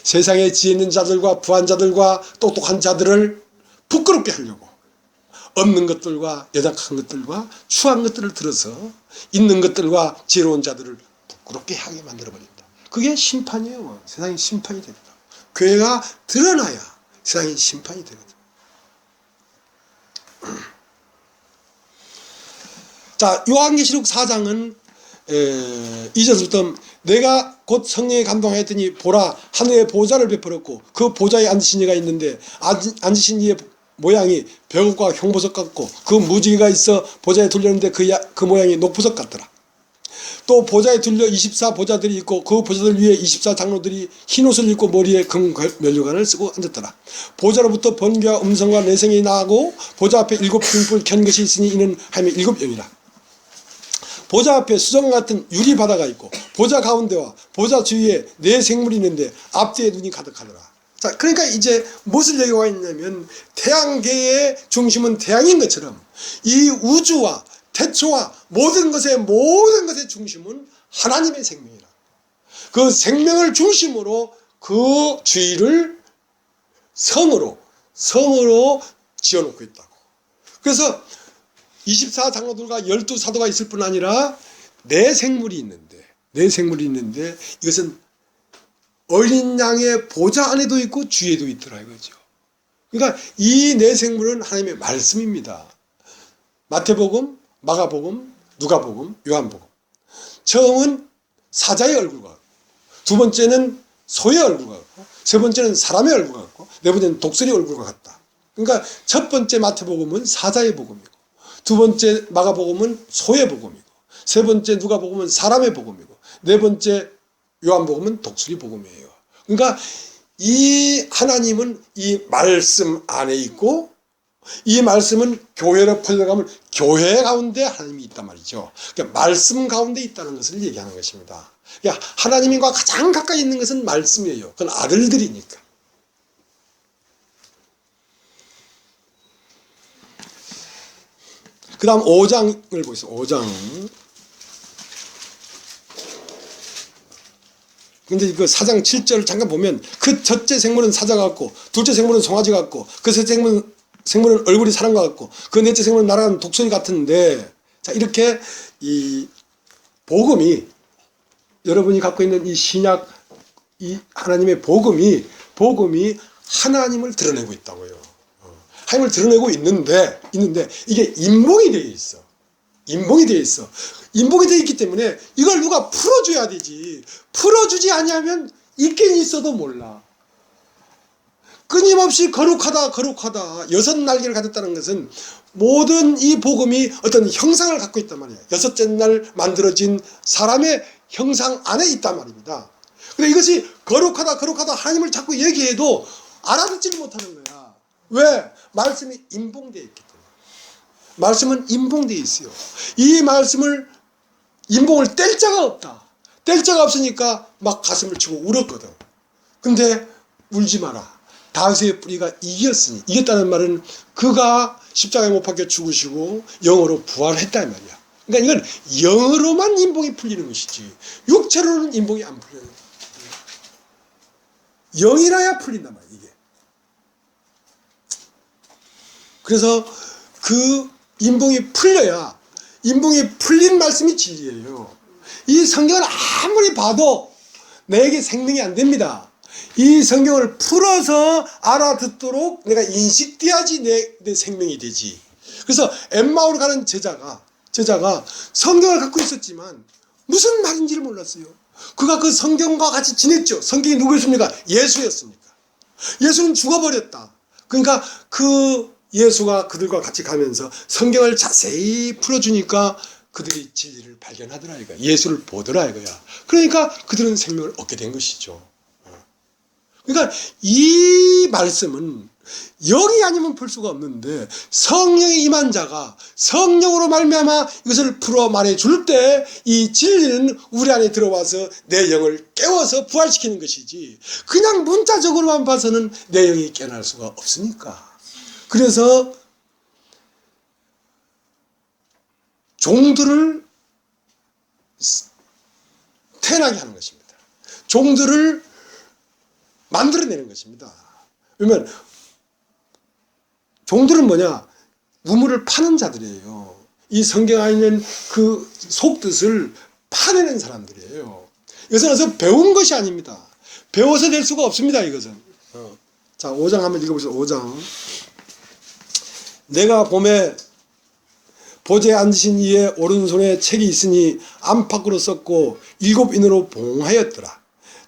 세상에 지혜 있는 자들과 부한 자들과 똑똑한 자들을 부끄럽게 하려고 없는 것들과 연약한 것들과 추한 것들을 들어서 있는 것들과 지혜로운 자들을 부끄럽게 하게 만들어버린다. 그게 심판이에요. 세상에 심판이 됩니다. 교회가 드러나야 세상에 심판이 되거든. 자, 요한계시록 4장은 2절부터 내가 곧 성령에 감동하였더니 보라 하늘에 보좌를 베풀었고 그 보좌에 앉으신 이가 있는데 앉으신 이의 모양이 벽옥과 형보석 같고 그 무지개가 있어 보좌에 둘렸는데 그 모양이 녹보석 같더라. 또 보좌에 둘려 24보좌들이 있고 그 보좌들 위에 24장로들이 흰옷을 입고 머리에 금 면류관을 쓰고 앉았더라. 보좌로부터 번개와 음성과 내성이 나고 보좌 앞에 7 등불 켠 것이 있으니 이는 하며 7영이라. 보좌 앞에 수정 같은 유리 바다가 있고 보좌 가운데와 보좌 주위에 4 생물이 있는데 앞뒤에 눈이 가득하더라. 자, 그러니까 이제 무엇을 얘기하고 있냐면 태양계의 중심은 태양인 것처럼 이 우주와 태초와 모든 것의 중심은 하나님의 생명이라. 그 생명을 중심으로 그 주위를 성으로 지어놓고 있다고. 그래서 24장로들과 12사도가 있을 뿐 아니라 4 생물이 있는데 이것은 어린 양의 보좌 안에도 있고 주위에도 있더라 이거죠. 그러니까 이 4 생물은 하나님의 말씀입니다. 마태복음, 마가복음, 누가복음, 요한복음. 처음은 사자의 얼굴과 같고, 2번째는 소의 얼굴과 같고, 3번째는 사람의 얼굴과 같고, 4번째는 독수리 얼굴과 같다. 그러니까 첫 번째 마태복음은 사자의 복음이고, 2번째 마가복음은 소의 복음이고, 3번째 누가복음은 사람의 복음이고, 4번째 요한복음은 독수리 복음이에요. 그러니까 이 하나님은 이 말씀 안에 있고 이 말씀은 교회로 풀려가면 교회 가운데 하나님이 있단 말이죠. 그러니까 말씀 가운데 있다는 것을 얘기하는 것입니다. 그러니까 하나님과 가장 가까이 있는 것은 말씀이에요. 그건 아들들이니까. 그 다음 5장을 보겠습니다. 5장. 근데 그 4장 7절을 잠깐 보면 그 첫째 생물은 사자 같고 둘째 생물은 송아지 같고 그 셋째 생물은 얼굴이 사람과 같고 그 넷째 생물은 날아가는 독수리 같은데, 자, 이렇게 이 복음이 여러분이 갖고 있는 이 신약 이 하나님의 복음이 하나님을 드러내고 있다고요. 하나님을 드러내고 있는데 이게 인봉이 되어 있어. 인봉이 되어 있기 때문에 이걸 누가 풀어줘야 되지. 풀어주지 않으면 있긴 있어도 몰라. 끊임없이 거룩하다 6 날개를 가졌다는 것은 모든 이 복음이 어떤 형상을 갖고 있단 말이에요. 6째 날 만들어진 사람의 형상 안에 있단 말입니다. 근데 이것이 거룩하다 하나님을 자꾸 얘기해도 알아듣지를 못하는 거야. 왜? 말씀이 인봉되어 있기 때문에. 말씀은 인봉되어 있어요. 이 말씀을 인봉을 뗄 자가 없다. 뗄 자가 없으니까 막 가슴을 치고 울었거든. 근데 울지 마라. 다윗의 뿌리가 이겼으니, 이겼다는 말은 그가 십자가에 못 박혀 죽으시고 영으로 부활했다는 말이야. 그러니까 이건 영으로만 인봉이 풀리는 것이지 육체로는 인봉이 안 풀려요. 영이라야 풀린단 말이야 이게. 그래서 그 인봉이 풀려야, 인봉이 풀린 말씀이 진리예요. 이 성경을 아무리 봐도 내게 생명이 안 됩니다. 이 성경을 풀어서 알아듣도록 내가 인식돼야지 내 생명이 되지. 그래서 엠마오로 가는 제자가 성경을 갖고 있었지만 무슨 말인지를 몰랐어요. 그가 그 성경과 같이 지냈죠. 성경이 누구였습니까? 예수였습니까? 예수는 죽어버렸다. 그러니까 그 예수가 그들과 같이 가면서 성경을 자세히 풀어주니까 그들이 진리를 발견하더라 이거야. 예수를 보더라 이거야. 그러니까 그들은 생명을 얻게 된 것이죠. 그러니까 이 말씀은 영이 아니면 풀 수가 없는데 성령이 임한 자가 성령으로 말미암아 이것을 풀어 말해줄 때 이 진리는 우리 안에 들어와서 내 영을 깨워서 부활시키는 것이지 그냥 문자적으로만 봐서는 내 영이 깨어날 수가 없으니까. 그래서 종들을 태어나게 하는 것입니다. 종들을 만들어내는 것입니다. 그러면 종들은 뭐냐? 우물을 파는 자들이에요. 이 성경 안에 있는 그 속뜻을 파내는 사람들이에요. 이것은 어서 배운 것이 아닙니다. 배워서 될 수가 없습니다. 이것은. 자, 5장 한번 읽어보세요. 5장. 내가 봄에 보좌에 앉으신 이의 오른손에 책이 있으니 안팎으로 썼고 7인으로 봉하였더라.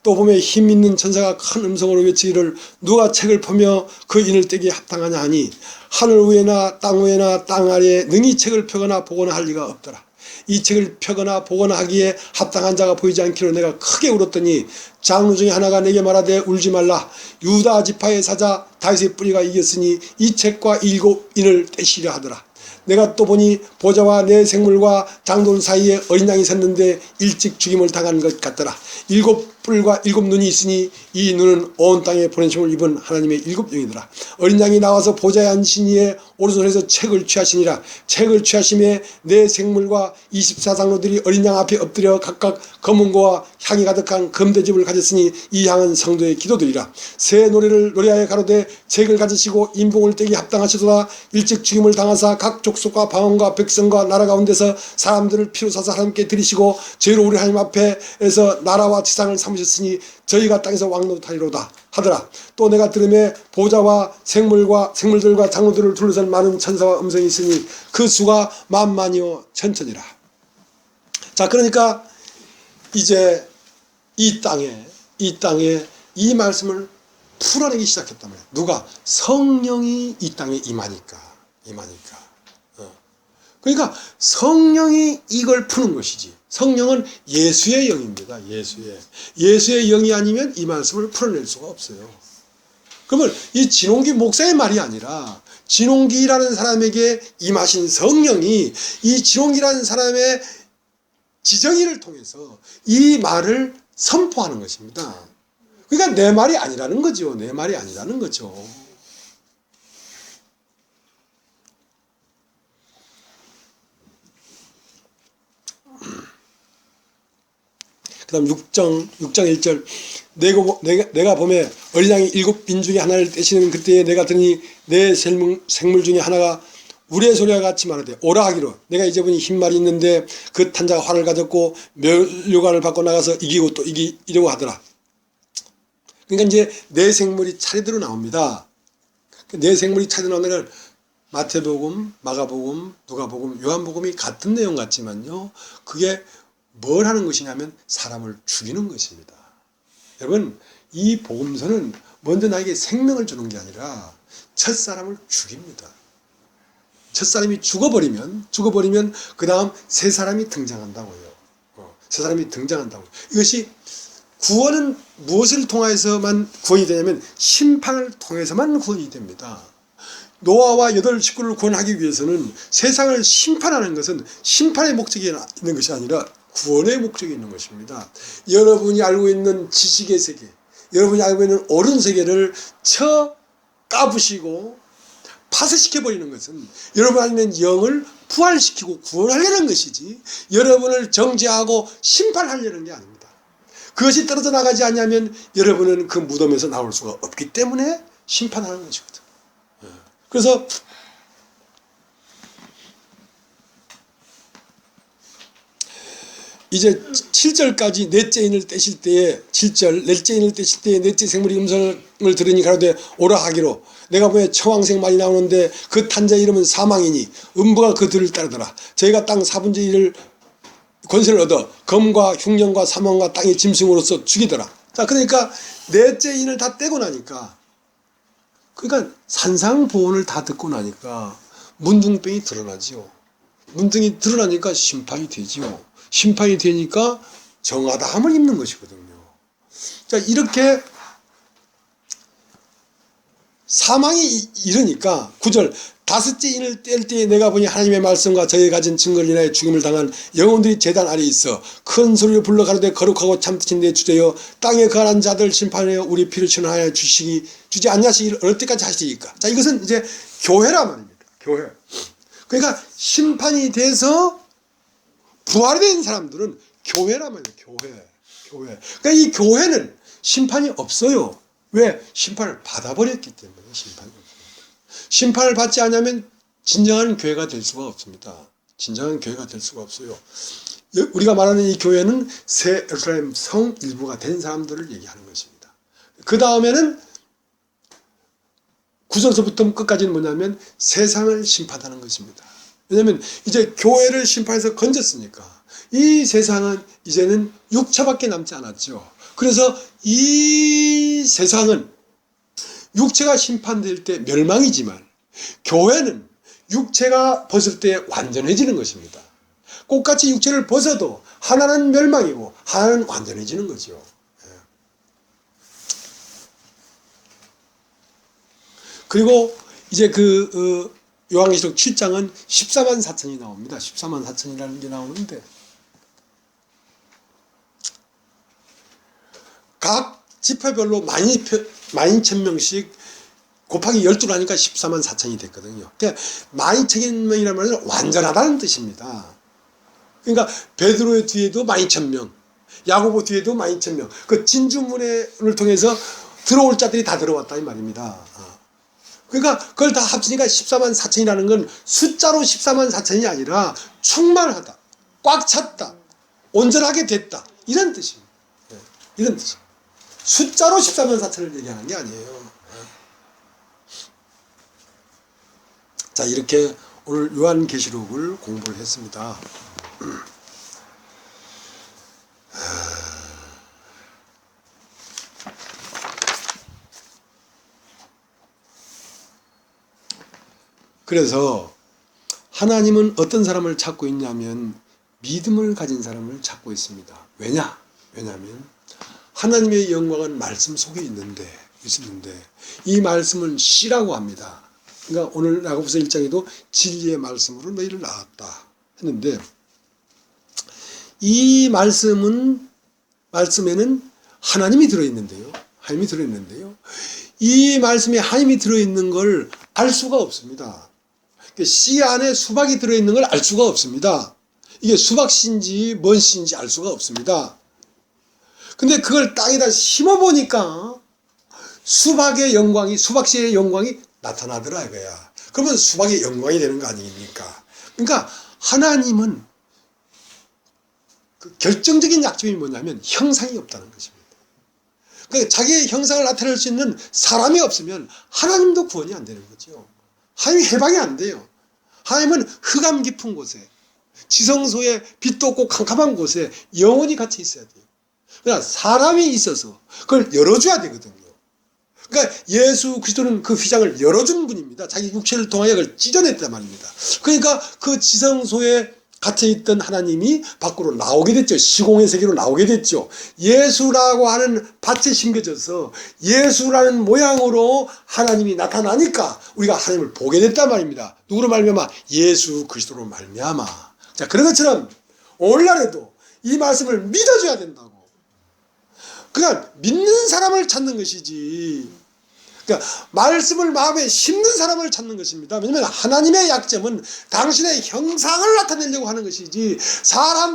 또 봄에 힘 있는 천사가 큰 음성으로 외치기를 누가 책을 펴며 그 인을 떼기에 합당하냐 하니 하늘 위에나 땅 위에나 땅 아래에 능히 책을 펴거나 보거나 할 리가 없더라. 이 책을 펴거나 보거나 하기에 합당한 자가 보이지 않기로 내가 크게 울었더니 장로 중에 하나가 내게 말하되 울지 말라. 유다 지파의 사자 다윗의 뿌리가 이겼으니 이 책과 7인을 떼시려 하더라. 내가 또 보니 보좌와 내 생물과 장돌 사이에 어린 양이 섰는데 일찍 죽임을 당한 것 같더라. 7뿔과 7눈이 있으니 이 눈은 온 땅에 보내심을 입은 하나님의 7영이더라. 어린 양이 나와서 보좌에 앉으신 이의 오른손에서 책을 취하시니라. 책을 취하심에 내 생물과 24장로들이 어린 양 앞에 엎드려 각각 검은 고와 향이 가득한 금대접을 가졌으니 이 향은 성도의 기도들이라. 새 노래를 노래하여 가로되 책을 가지시고 인봉을 떼기 합당하시도다. 일찍 죽임을 당하사 각 족속과 방언과 백성과 나라 가운데서 사람들을 피로 사사 하나님께 드리시고 죄로 우리 하나님 앞에서 나라와 지상을 삼으셨으니 저희가 땅에서 왕노릇하리로다 하더라. 또 내가 들음에 보좌와 생물들과 장로들을 둘러싼 많은 천사와 음성이 있으니 그 수가 만만이요 천천이라. 자, 그러니까 이제 이 땅에 이 말씀을 풀어내기 시작했단 말이에요. 누가? 성령이 이 땅에 임하니까. 그러니까 성령이 이걸 푸는 것이지. 성령은 예수의 영입니다. 예수의 영이 아니면 이 말씀을 풀어낼 수가 없어요. 그러면 이 진홍기 목사의 말이 아니라 진홍기라는 사람에게 임하신 성령이 이 진홍기라는 사람의 지정의를 통해서 이 말을 선포하는 것입니다. 그러니까 내 말이 아니라는 거죠. 내 말이 아니라는 거죠. 그 다음 6장 1절 내가 봄에 어린 양이 7인 중에 하나를 떼시는 그때에 내가 들으니 내 생물 중에 하나가 우리의 소리와 같이 말하되 오라 하기로 내가 이제 보니 흰말이 있는데 그 탄자가 활을 가졌고 멸류관을 받고 나가서 이기고 또 이기려고 하더라. 그러니까 이제 내 생물이 차례대로 나옵니다. 내 생물이 차례대로 나오는 건 마태복음, 마가복음, 누가복음, 요한복음이 같은 내용 같지만요. 그게 뭘 하는 것이냐면 사람을 죽이는 것입니다. 여러분, 이 복음서는 먼저 나에게 생명을 주는 게 아니라 첫사람을 죽입니다. 첫사람이 죽어버리면 그 다음 새 사람이 등장한다고요. 새 사람이 등장한다고요. 이것이 구원은 무엇을 통해서만 구원이 되냐면 심판을 통해서만 구원이 됩니다. 노아와 8 식구를 구원하기 위해서는 세상을 심판하는 것은 심판의 목적이 있는 것이 아니라 구원의 목적이 있는 것입니다. 여러분이 알고 있는 지식의 세계, 여러분이 알고 있는 옳은 세계를 까부시고 파쇄시켜버리는 것은 여러분 안에 있는 영을 부활시키고 구원하려는 것이지 여러분을 정죄하고 심판하려는 게 아닙니다. 그것이 떨어져 나가지 않으면 여러분은 그 무덤에서 나올 수가 없기 때문에 심판하는 것이거든. 그래서 이제 7절까지 넷째 인을 떼실 때에 7절 넷째 인을 떼실 때에 넷째 생물이 음성을 들으니 가로되 오라 하기로 내가 보에 처왕색 말이 나오는데 그 탄자의 이름은 사망이니 음부가 그 뒤를 따르더라. 저희가 땅 4분의 1을 권세를 얻어 검과 흉년과 사망과 땅의 짐승으로서 죽이더라. 자, 그러니까 넷째 인을 다 떼고 나니까 그러니까 산상보훈을 다 듣고 나니까 문둥병이 드러나지요. 문둥이 드러나니까 심판이 되지요. 심판이 되니까 정하다함을 입는 것이거든요. 자, 이렇게 사망이 이르니까 9절 다섯째 인을 뗄 때에 내가 보니 하나님의 말씀과 저희 가진 증거를 인하여 죽임을 당한 영혼들이 제단 아래에 있어 큰 소리를 불러 가로되 거룩하고 참되신 내 주제여 땅에 거하는 자들 심판하여 우리 피를 전하여 주지 않냐시기를 어느 때까지 하시리까. 자, 이것은 이제 교회란 말입니다. 교회. 그러니까 심판이 돼서 부활이 된 사람들은 교회란 말이에요. 교회. 그러니까 이 교회는 심판이 없어요. 왜? 심판을 받아버렸기 때문에 심판이 없습니다. 심판을 받지 않으면 진정한 교회가 될 수가 없습니다. 진정한 교회가 될 수가 없어요. 우리가 말하는 이 교회는 새 예루살렘 성 일부가 된 사람들을 얘기하는 것입니다. 그 다음에는 9절서부터 끝까지는 뭐냐면 세상을 심판하는 것입니다. 왜냐하면 이제 교회를 심판해서 건졌으니까 이 세상은 이제는 육체밖에 남지 않았죠. 그래서 이 세상은 육체가 심판될 때 멸망이지만 교회는 육체가 벗을 때 완전해지는 것입니다. 꽃같이 육체를 벗어도 하나는 멸망이고 하나는 완전해지는 거죠. 그리고 이제 요한계시록 7장은 14만 4천이 나옵니다. 14만 4천이라는 게 나오는데 각 지파별로 12,000명씩 곱하기 12로 하니까 14만 4천이 됐거든요. 그러니까 12,000명이라는 말은 완전하다는 뜻입니다. 그러니까 베드로의 뒤에도 12,000명, 야고보 뒤에도 12,000명, 그 진주문을 통해서 들어올 자들이 다 들어왔다 이 말입니다. 그러니까 그걸 다 합치니까 14만 4천이라는 건 숫자로 14만 4천이 아니라 충만하다, 꽉 찼다, 온전하게 됐다 이런 뜻입니다. 이런 뜻입니다. 숫자로 14만 4천을 얘기하는 게 아니에요. 자, 이렇게 오늘 요한계시록을 공부를 했습니다. 그래서 하나님은 어떤 사람을 찾고 있냐면 믿음을 가진 사람을 찾고 있습니다. 왜냐하면 하나님의 영광은 말씀 속에 있는데 이 말씀은 씨라고 합니다. 그러니까 오늘 야고보서 1장에도 진리의 말씀으로 너희를 낳았다 했는데 이 말씀에는 하나님이 들어있는데요. 이 말씀에 하나님이 들어있는 걸 알 수가 없습니다. 씨 안에 수박이 들어있는 걸 알 수가 없습니다. 이게 수박씨인지 뭔 씨인지 알 수가 없습니다. 근데 그걸 땅에다 심어보니까 수박씨의 영광이 나타나더라 이거야. 그러면 수박의 영광이 되는 거 아닙니까? 그러니까 하나님은 그 결정적인 약점이 뭐냐면 형상이 없다는 것입니다. 그러니까 자기의 형상을 나타낼 수 있는 사람이 없으면 하나님도 구원이 안 되는 거죠. 하나님이 해방이 안 돼요. 하나님은 흑암 깊은 곳에 지성소에 빛도 없고 캄캄한 곳에 영원히 갇혀 있어야 돼요. 그러니까 사람이 있어서 그걸 열어줘야 되거든요. 그러니까 예수 그리스도는 그 휘장을 열어준 분입니다. 자기 육체를 통하여 그걸 찢어냈단 말입니다. 그러니까 그 지성소에 갇혀있던 하나님이 밖으로 나오게 됐죠. 시공의 세계로 나오게 됐죠. 예수라고 하는 밭에 심겨져서 예수라는 모양으로 하나님이 나타나니까 우리가 하나님을 보게 됐단 말입니다. 누구로 말미암아? 예수 그리스도로 말미암아. 자, 그런 것처럼 오늘날에도 이 말씀을 믿어줘야 된다고. 그냥 믿는 사람을 찾는 것이지. 그러니까 말씀을 마음에 심는 사람을 찾는 것입니다. 왜냐하면 하나님의 약점은 당신의 형상을 나타내려고 하는 것이지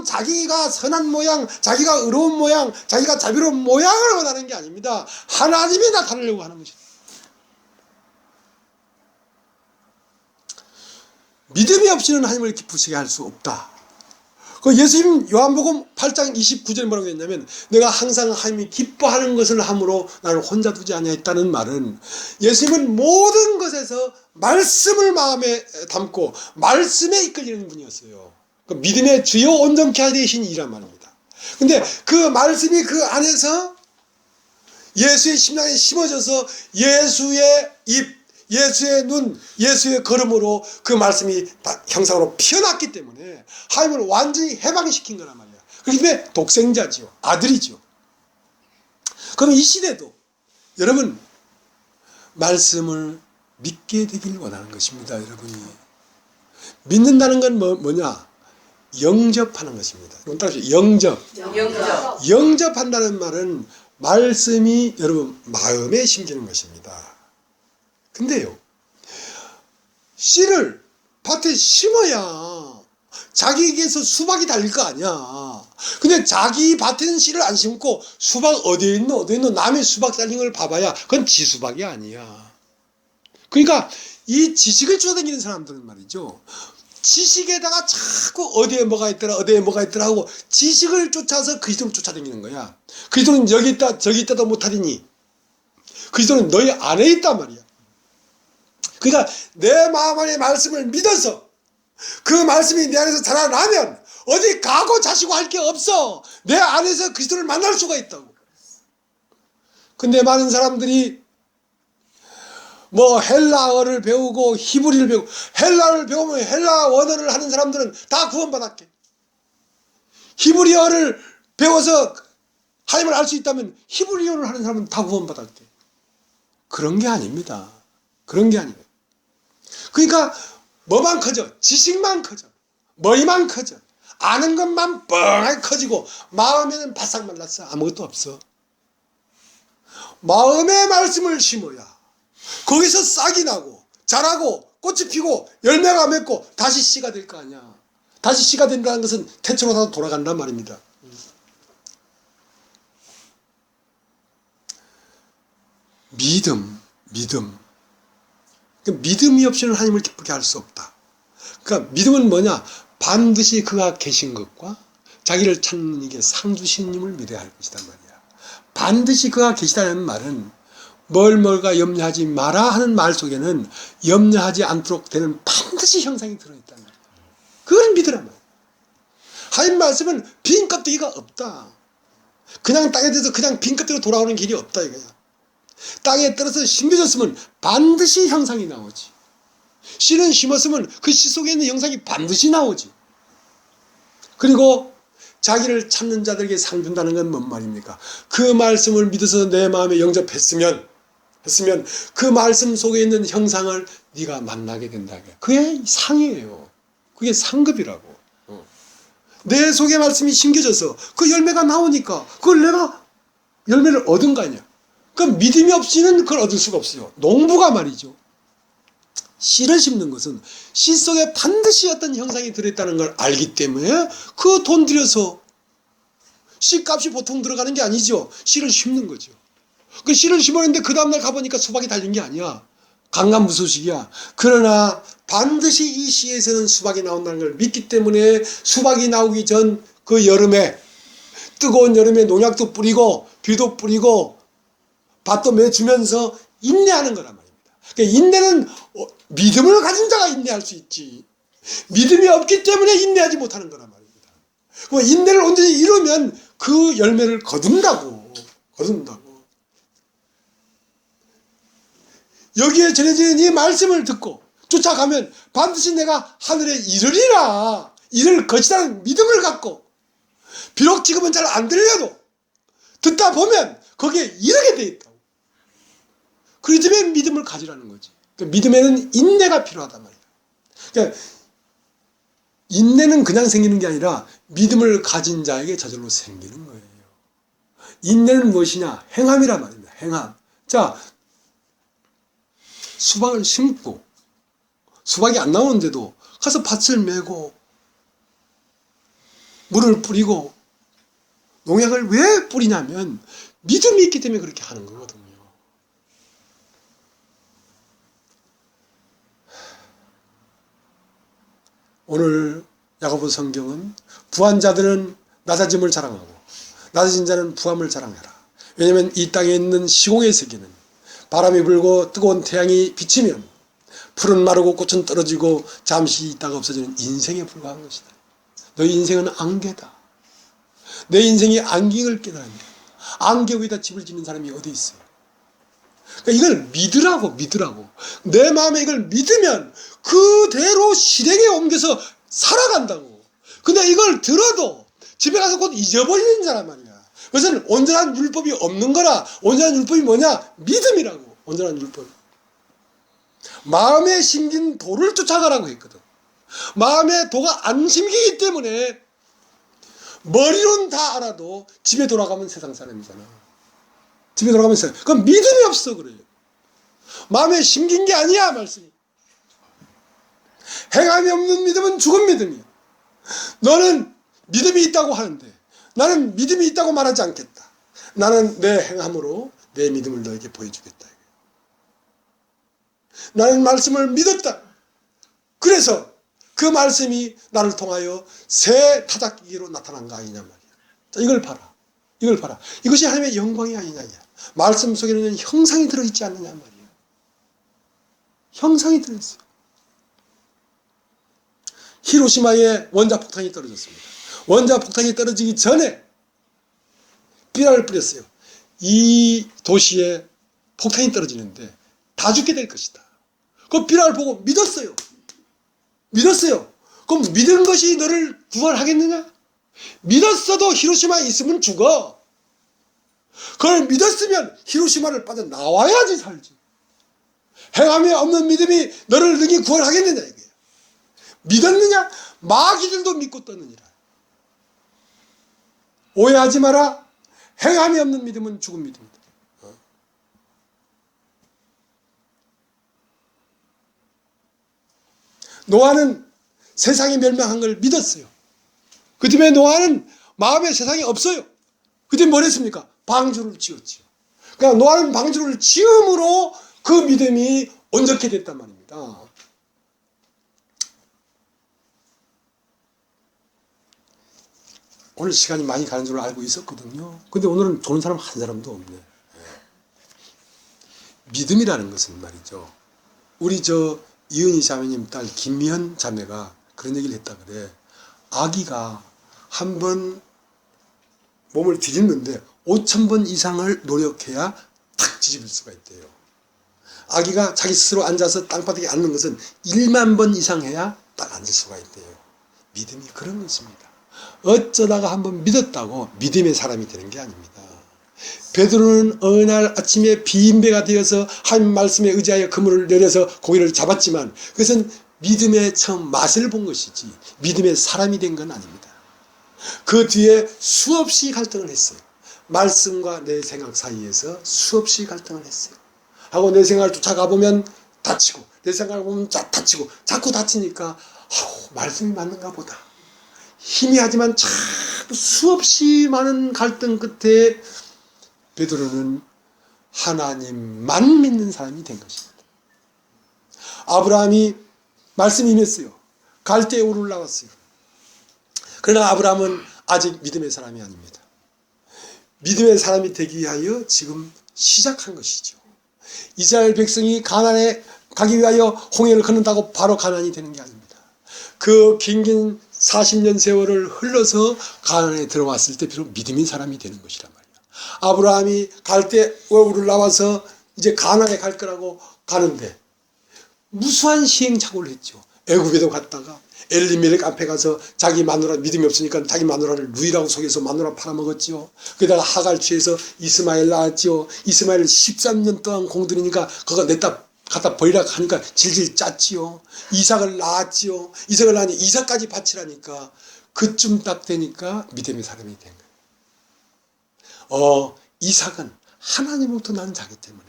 자기가 선한 모양, 자기가 의로운 모양, 자기가 자비로운 모양을 원하는 게 아닙니다. 하나님이 나타내려고 하는 것입니다. 믿음이 없이는 하나님을 기쁘시게 할 수 없다. 그 예수님 요한복음 8장 29절에 뭐라고 했냐면 내가 항상 하나님이 기뻐하는 것을 함으로 나를 혼자 두지 아니하였다는 말은 예수님은 모든 것에서 말씀을 마음에 담고 말씀에 이끌리는 분이었어요. 그 믿음의 주요 온전케 하되 신 이란 말입니다. 근데 그 말씀이 그 안에서 예수의 심장에 심어져서 예수의 입, 예수의 눈, 예수의 걸음으로 그 말씀이 다 형상으로 피어났기 때문에 하나님을 완전히 해방시킨 거란 말이야. 그렇기 때문에 독생자지요. 아들이죠. 그럼 이 시대도 여러분 말씀을 믿게 되길 원하는 것입니다. 여러분이 믿는다는 건 뭐냐? 영접하는 것입니다. 영접한다는 말은 말씀이 여러분 마음에 심기는 것입니다. 근데요, 씨를 밭에 심어야 자기에게서 수박이 달릴 거 아니야. 근데 자기 밭에는 씨를 안 심고 수박 어디에 있노 남의 수박 달린 걸 봐봐야 그건 지 수박이 아니야. 그러니까 이 지식을 쫓아다니는 사람들은 말이죠, 지식에다가 자꾸 어디에 뭐가 있더라 하고 지식을 쫓아서 그리스도를 쫓아다니는 거야. 그리스도는 여기 있다 저기 있다도 못하리니 그리스도는 너희 안에 있단 말이야. 그러니까 내 마음 안에 말씀을 믿어서 그 말씀이 내 안에서 자라나면 어디 가고 자시고 할 게 없어. 내 안에서 그리스도를 만날 수가 있다고. 근데 많은 사람들이 뭐 헬라어를 배우고 히브리를 배우고, 헬라어를 배우면 헬라 원어를 하는 사람들은 다 구원받았게, 히브리어를 배워서 하나님을 알 수 있다면 히브리어를 하는 사람은 다 구원받았게. 그런 게 아닙니다. 그런 게 아니에요. 그러니까 뭐만 커져? 지식만 커져. 머리만 커져. 아는 것만 뻥하게 커지고 마음에는 바싹 말랐어. 아무것도 없어. 마음의 말씀을 심어야 거기서 싹이 나고 자라고 꽃이 피고 열매가 맺고 다시 씨가 될 거 아니야. 다시 씨가 된다는 것은 태초로 다 돌아간단 말입니다. 믿음. 믿음이 없이는 하나님을 기쁘게 할 수 없다. 그러니까 믿음은 뭐냐? 반드시 그가 계신 것과 자기를 찾는 이게 상주시님을 믿어야 할 것이단 말이야. 반드시 그가 계시다는 말은 뭘가 염려하지 마라 하는 말 속에는 염려하지 않도록 되는 반드시 형상이 들어있단 말이야. 그걸 믿으란 말이야. 하나님 말씀은 빈 껍데기가 없다. 그냥 땅에 대해서 그냥 빈 껍데기로 돌아오는 길이 없다 이거야. 땅에 떨어서 심겨졌으면 반드시 형상이 나오지. 씨는 심었으면 그 씨 속에 있는 형상이 반드시 나오지. 그리고 자기를 찾는 자들에게 상 준다는 건 뭔 말입니까? 그 말씀을 믿어서 내 마음에 영접했으면 그 말씀 속에 있는 형상을 네가 만나게 된다. 그게 상이에요. 그게 상급이라고. 내 속에 말씀이 심겨져서 그 열매가 나오니까 그걸 내가 열매를 얻은 거 아니야. 그 믿음이 없이는 그걸 얻을 수가 없어요. 농부가 말이죠, 씨를 심는 것은 씨 속에 반드시 어떤 형상이 들어있다는 걸 알기 때문에 그 돈 들여서 씨값이 보통 들어가는 게 아니죠. 씨를 심는 거죠. 그 씨를 심었는데 그 다음날 가보니까 수박이 달린 게 아니야. 강간무소식이야. 그러나 반드시 이 씨에서는 수박이 나온다는 걸 믿기 때문에 수박이 나오기 전 그 여름에, 뜨거운 여름에 농약도 뿌리고 비도 뿌리고 밭도 매주면서 인내하는 거란 말입니다. 그러니까 인내는 믿음을 가진 자가 인내할 수 있지, 믿음이 없기 때문에 인내하지 못하는 거란 말입니다. 그럼 인내를 온전히 이루면 그 열매를 거둔다고. 여기에 전해지는 이 말씀을 듣고 쫓아가면 반드시 내가 하늘에 이르리라, 이를 것이라는 믿음을 갖고, 비록 지금은 잘 안 들려도 듣다 보면 거기에 이르게 돼 있다고. 그 집에 믿음을 가지라는 거지. 그러니까 믿음에는 인내가 필요하단 말이야. 그러니까 인내는 그냥 생기는 게 아니라 믿음을 가진 자에게 저절로 생기는 거예요. 인내는 무엇이냐? 행함이란 말입니다. 행함. 자, 수박을 심고 수박이 안 나오는데도 가서 밭을 메고 물을 뿌리고 농약을 왜 뿌리냐면 믿음이 있기 때문에 그렇게 하는 거거든요. 오늘 야고보 성경은 부한 자들은 낮아짐을 자랑하고 낮아진 자는 부함을 자랑해라. 왜냐하면 이 땅에 있는 시공의 세계는 바람이 불고 뜨거운 태양이 비치면 풀은 마르고 꽃은 떨어지고 잠시 있다가 없어지는 인생에 불과한 것이다. 너희 인생은 안개다. 내 인생이 안개를 깨달은 거야. 안개 위에다 집을 짓는 사람이 어디 있어요? 그러니까 이걸 믿으라고. 내 마음에 이걸 믿으면 그대로 실행에 옮겨서 살아간다고. 근데 이걸 들어도 집에 가서 곧 잊어버리는 사람 말이야. 그것은 온전한 율법이 없는 거라. 온전한 율법이 뭐냐? 믿음이라고. 온전한 율법. 마음에 심긴 도를 쫓아가라고 했거든. 마음에 도가 안 심기기 때문에 머리로는 다 알아도 집에 돌아가면 세상 사람이잖아. 집에 돌아가면 세상. 그럼 믿음이 없어 그래요. 마음에 심긴 게 아니야 말씀이. 행함이 없는 믿음은 죽은 믿음이야. 너는 믿음이 있다고 하는데 나는 믿음이 있다고 말하지 않겠다. 나는 내 행함으로 내 믿음을 너에게 보여주겠다. 나는 말씀을 믿었다. 그래서 그 말씀이 나를 통하여 새 타작기기로 나타난 거 아니냐 말이야. 자, 이걸 봐라. 이걸 봐라. 이것이 하나님의 영광이 아니냐. 말씀 속에는 형상이 들어있지 않느냐 말이야. 형상이 들어있어요. 히로시마에 원자폭탄이 떨어졌습니다. 원자폭탄이 떨어지기 전에 비라를 뿌렸어요. 이 도시에 폭탄이 떨어지는데 다 죽게 될 것이다. 그 비라를 보고 믿었어요. 믿었어요. 그럼 믿은 것이 너를 구원하겠느냐? 믿었어도 히로시마에 있으면 죽어. 그걸 믿었으면 히로시마를 빠져나와야지 살지. 행함이 없는 믿음이 너를 능히 구원하겠느냐 이거예요. 믿었느냐? 마귀들도 믿고 떴느니라. 오해하지 마라. 행함이 없는 믿음은 죽은 믿음이다. 노아는 세상이 멸망한 걸 믿었어요. 그 때문에 노아는 마음에 세상이 없어요. 그 때문에 뭘 했습니까? 방주를 지었지요. 그러니까 노아는 방주를 지음으로 그 믿음이 온전케 됐단 말입니다. 오늘 시간이 많이 가는 줄 알고 있었거든요. 근데 오늘은 좋은 사람 한 사람도 없네. 믿음이라는 것은 말이죠. 우리 이은희 자매님 딸 김미현 자매가 그런 얘기를 했다 그래. 아기가 한 번 몸을 뒤집는데 5,000번 이상을 노력해야 탁 뒤집을 수가 있대요. 아기가 자기 스스로 앉아서 땅바닥에 앉는 것은 1만 번 이상 해야 딱 앉을 수가 있대요. 믿음이 그런 것입니다. 어쩌다가 한번 믿었다고 믿음의 사람이 되는 게 아닙니다. 베드로는 어느 날 아침에 빈배가 되어서 하나님 말씀에 의지하여 그물을 내려서 고기를 잡았지만 그것은 믿음의 처음 맛을 본 것이지 믿음의 사람이 된 건 아닙니다. 그 뒤에 수없이 갈등을 했어요. 말씀과 내 생각 사이에서 수없이 갈등을 했어요. 하고 내 생각을 쫓아가보면 다치고 내 생각을 보면 다치고 자꾸 다치니까 말씀이 맞는가 보다. 희미하지만 참 수없이 많은 갈등 끝에 베드로는 하나님만 믿는 사람이 된 것입니다. 아브라함이 말씀이 임했어요. 갈대우를 나왔어요. 그러나 아브라함은 아직 믿음의 사람이 아닙니다. 믿음의 사람이 되기 위하여 지금 시작한 것이죠. 이스라엘 백성이 가나안에 가기 위하여 홍해를 건넌다고 바로 가나안이 되는 게 아닙니다. 그 긴 40년 세월을 흘러서 가나안에 들어왔을 때 비록 믿음인 사람이 되는 것이란 말이에요. 아브라함이 갈대우를 나와서 이제 가나안에 갈 거라고 가는데 무수한 시행착오를 했죠. 애굽에도 갔다가 엘리멜렉 앞에 가서 자기 마누라 믿음이 없으니까 자기 마누라를 루이라고 속여서 마누라 팔아먹었지요. 그러다가 하갈 취해서 이스마엘 낳았지요. 이스마엘을 13년 동안 공들이니까 그거 냈다 갖다 버리라 하니까 질질 짰지요. 이삭을 낳았지요. 이삭을 낳으니 이삭까지 바치라니까 그쯤 딱 되니까 믿음의 사람이 된 거예요. 이삭은 하나님으로부터 난 자기 때문에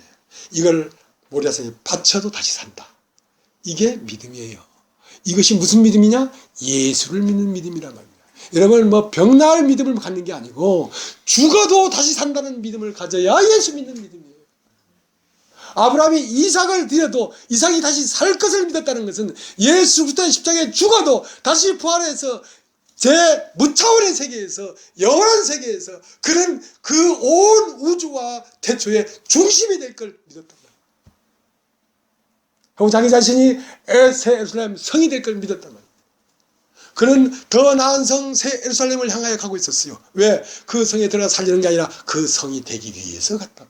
이걸 모리아산에 바쳐도 다시 산다. 이게 믿음이에요. 이것이 무슨 믿음이냐? 예수를 믿는 믿음이란 말이에요. 여러분 병 나을 믿음을 갖는 게 아니고 죽어도 다시 산다는 믿음을 가져야 예수 믿는 믿음이에요. 아브라함이 이삭을 드려도 이삭이 다시 살 것을 믿었다는 것은 예수 그리스도의 십자가에 죽어도 다시 부활해서 제 무차원의 세계에서 영원한 세계에서 그는 그 온 우주와 태초의 중심이 될 걸 믿었단 말이에요. 하고 자기 자신이 새 예루살렘 성이 될 걸 믿었단 말이에요. 그는 더 나은 성 새 예루살렘을 향하여 가고 있었어요. 왜? 그 성에 들어가 살려는 게 아니라 그 성이 되기 위해서 갔다.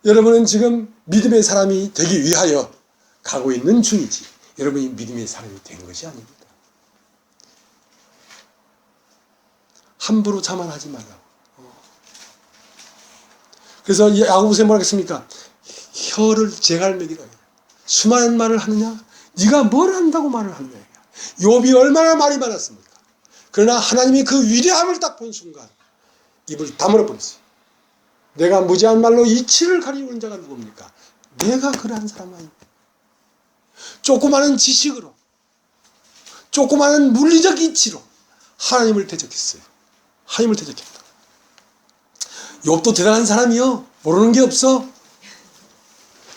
여러분은 지금 믿음의 사람이 되기 위하여 가고 있는 중이지 여러분이 믿음의 사람이 된 것이 아닙니다. 함부로 자만하지 말라고. 그래서 야고보서에 뭐라 했습니까? 혀를 제갈매기라. 수많은 말을 하느냐? 네가 뭘 한다고 말을 하느냐? 욥이 얼마나 말이 많았습니까? 그러나 하나님이 그 위대함을 딱 본 순간 입을 다물어 버렸어요. 내가 무지한 말로 이치를 가리우는 자가 누굽니까? 내가 그러한 사람 아닙니까? 조그마한 지식으로, 조그마한 물리적 이치로 하나님을 대적했어요. 하나님을 대적했다. 욥도 대단한 사람이요. 모르는 게 없어.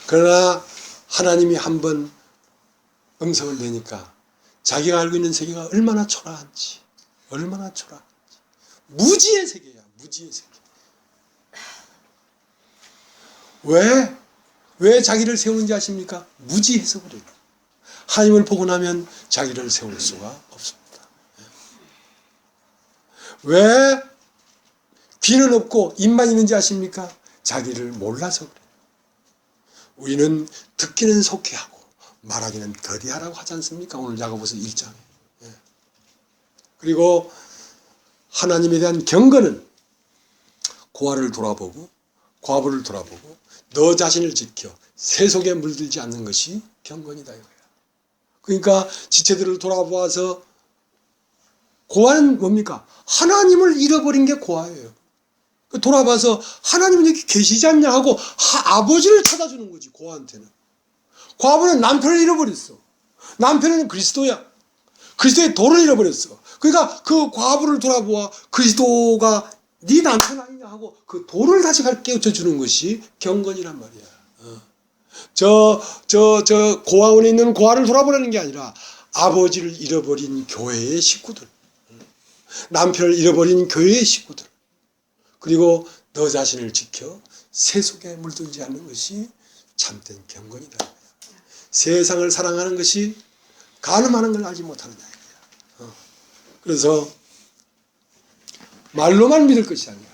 그러나 하나님이 한번 음성을 내니까 자기가 알고 있는 세계가 얼마나 초라한지, 얼마나 초라한지. 무지의 세계야, 무지의 세계. 왜 자기를 세우는지 아십니까? 무지해서 그래요. 하나님을 보고 나면 자기를 세울 수가 없습니다. 왜 귀는 없고 입만 있는지 아십니까? 자기를 몰라서 그래요. 우리는 듣기는 속히 하고 말하기는 더디하라고 하지 않습니까? 오늘 야고보서 1장에. 그리고 하나님에 대한 경건은 고아를 돌아보고 과부를 돌아보고 너 자신을 지켜 새 속에 물들지 않는 것이 경건이다 이거야. 그러니까 지체들을 돌아보아서 고아는 뭡니까? 하나님을 잃어버린 게 고아예요. 돌아봐서 하나님은 여기 계시지 않냐 하고 아버지를 찾아주는 거지, 고아한테는. 과부는 남편을 잃어버렸어. 남편은 그리스도야. 그리스도의 도를 잃어버렸어. 그러니까 그 과부를 돌아보아 그리스도가 네 남편 아니냐 하고 그 도를 다시 깨우쳐 주는 것이 경건이란 말이야. 고아원에 있는 고아를 돌아보라는 게 아니라 아버지를 잃어버린 교회의 식구들, 남편을 잃어버린 교회의 식구들, 그리고 너 자신을 지켜 새 속에 물들지 않는 것이 참된 경건이다. 세상을 사랑하는 것이 간음하는 걸 알지 못하느냐. 그래서 말로만 믿을 것이 아니라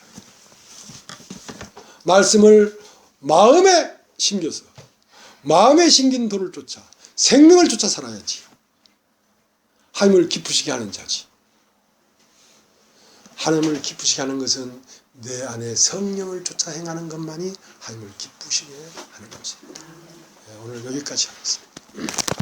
말씀을 마음에 심겨서 마음에 심긴 도를 쫓아 생명을 쫓아 살아야지. 하나님을 기쁘시게 하는 자지. 하나님을 기쁘시게 하는 것은 내 안에 성령을 쫓아 행하는 것만이 하나님을 기쁘시게 하는 것입니다. 오늘 여기까지 하겠습니다.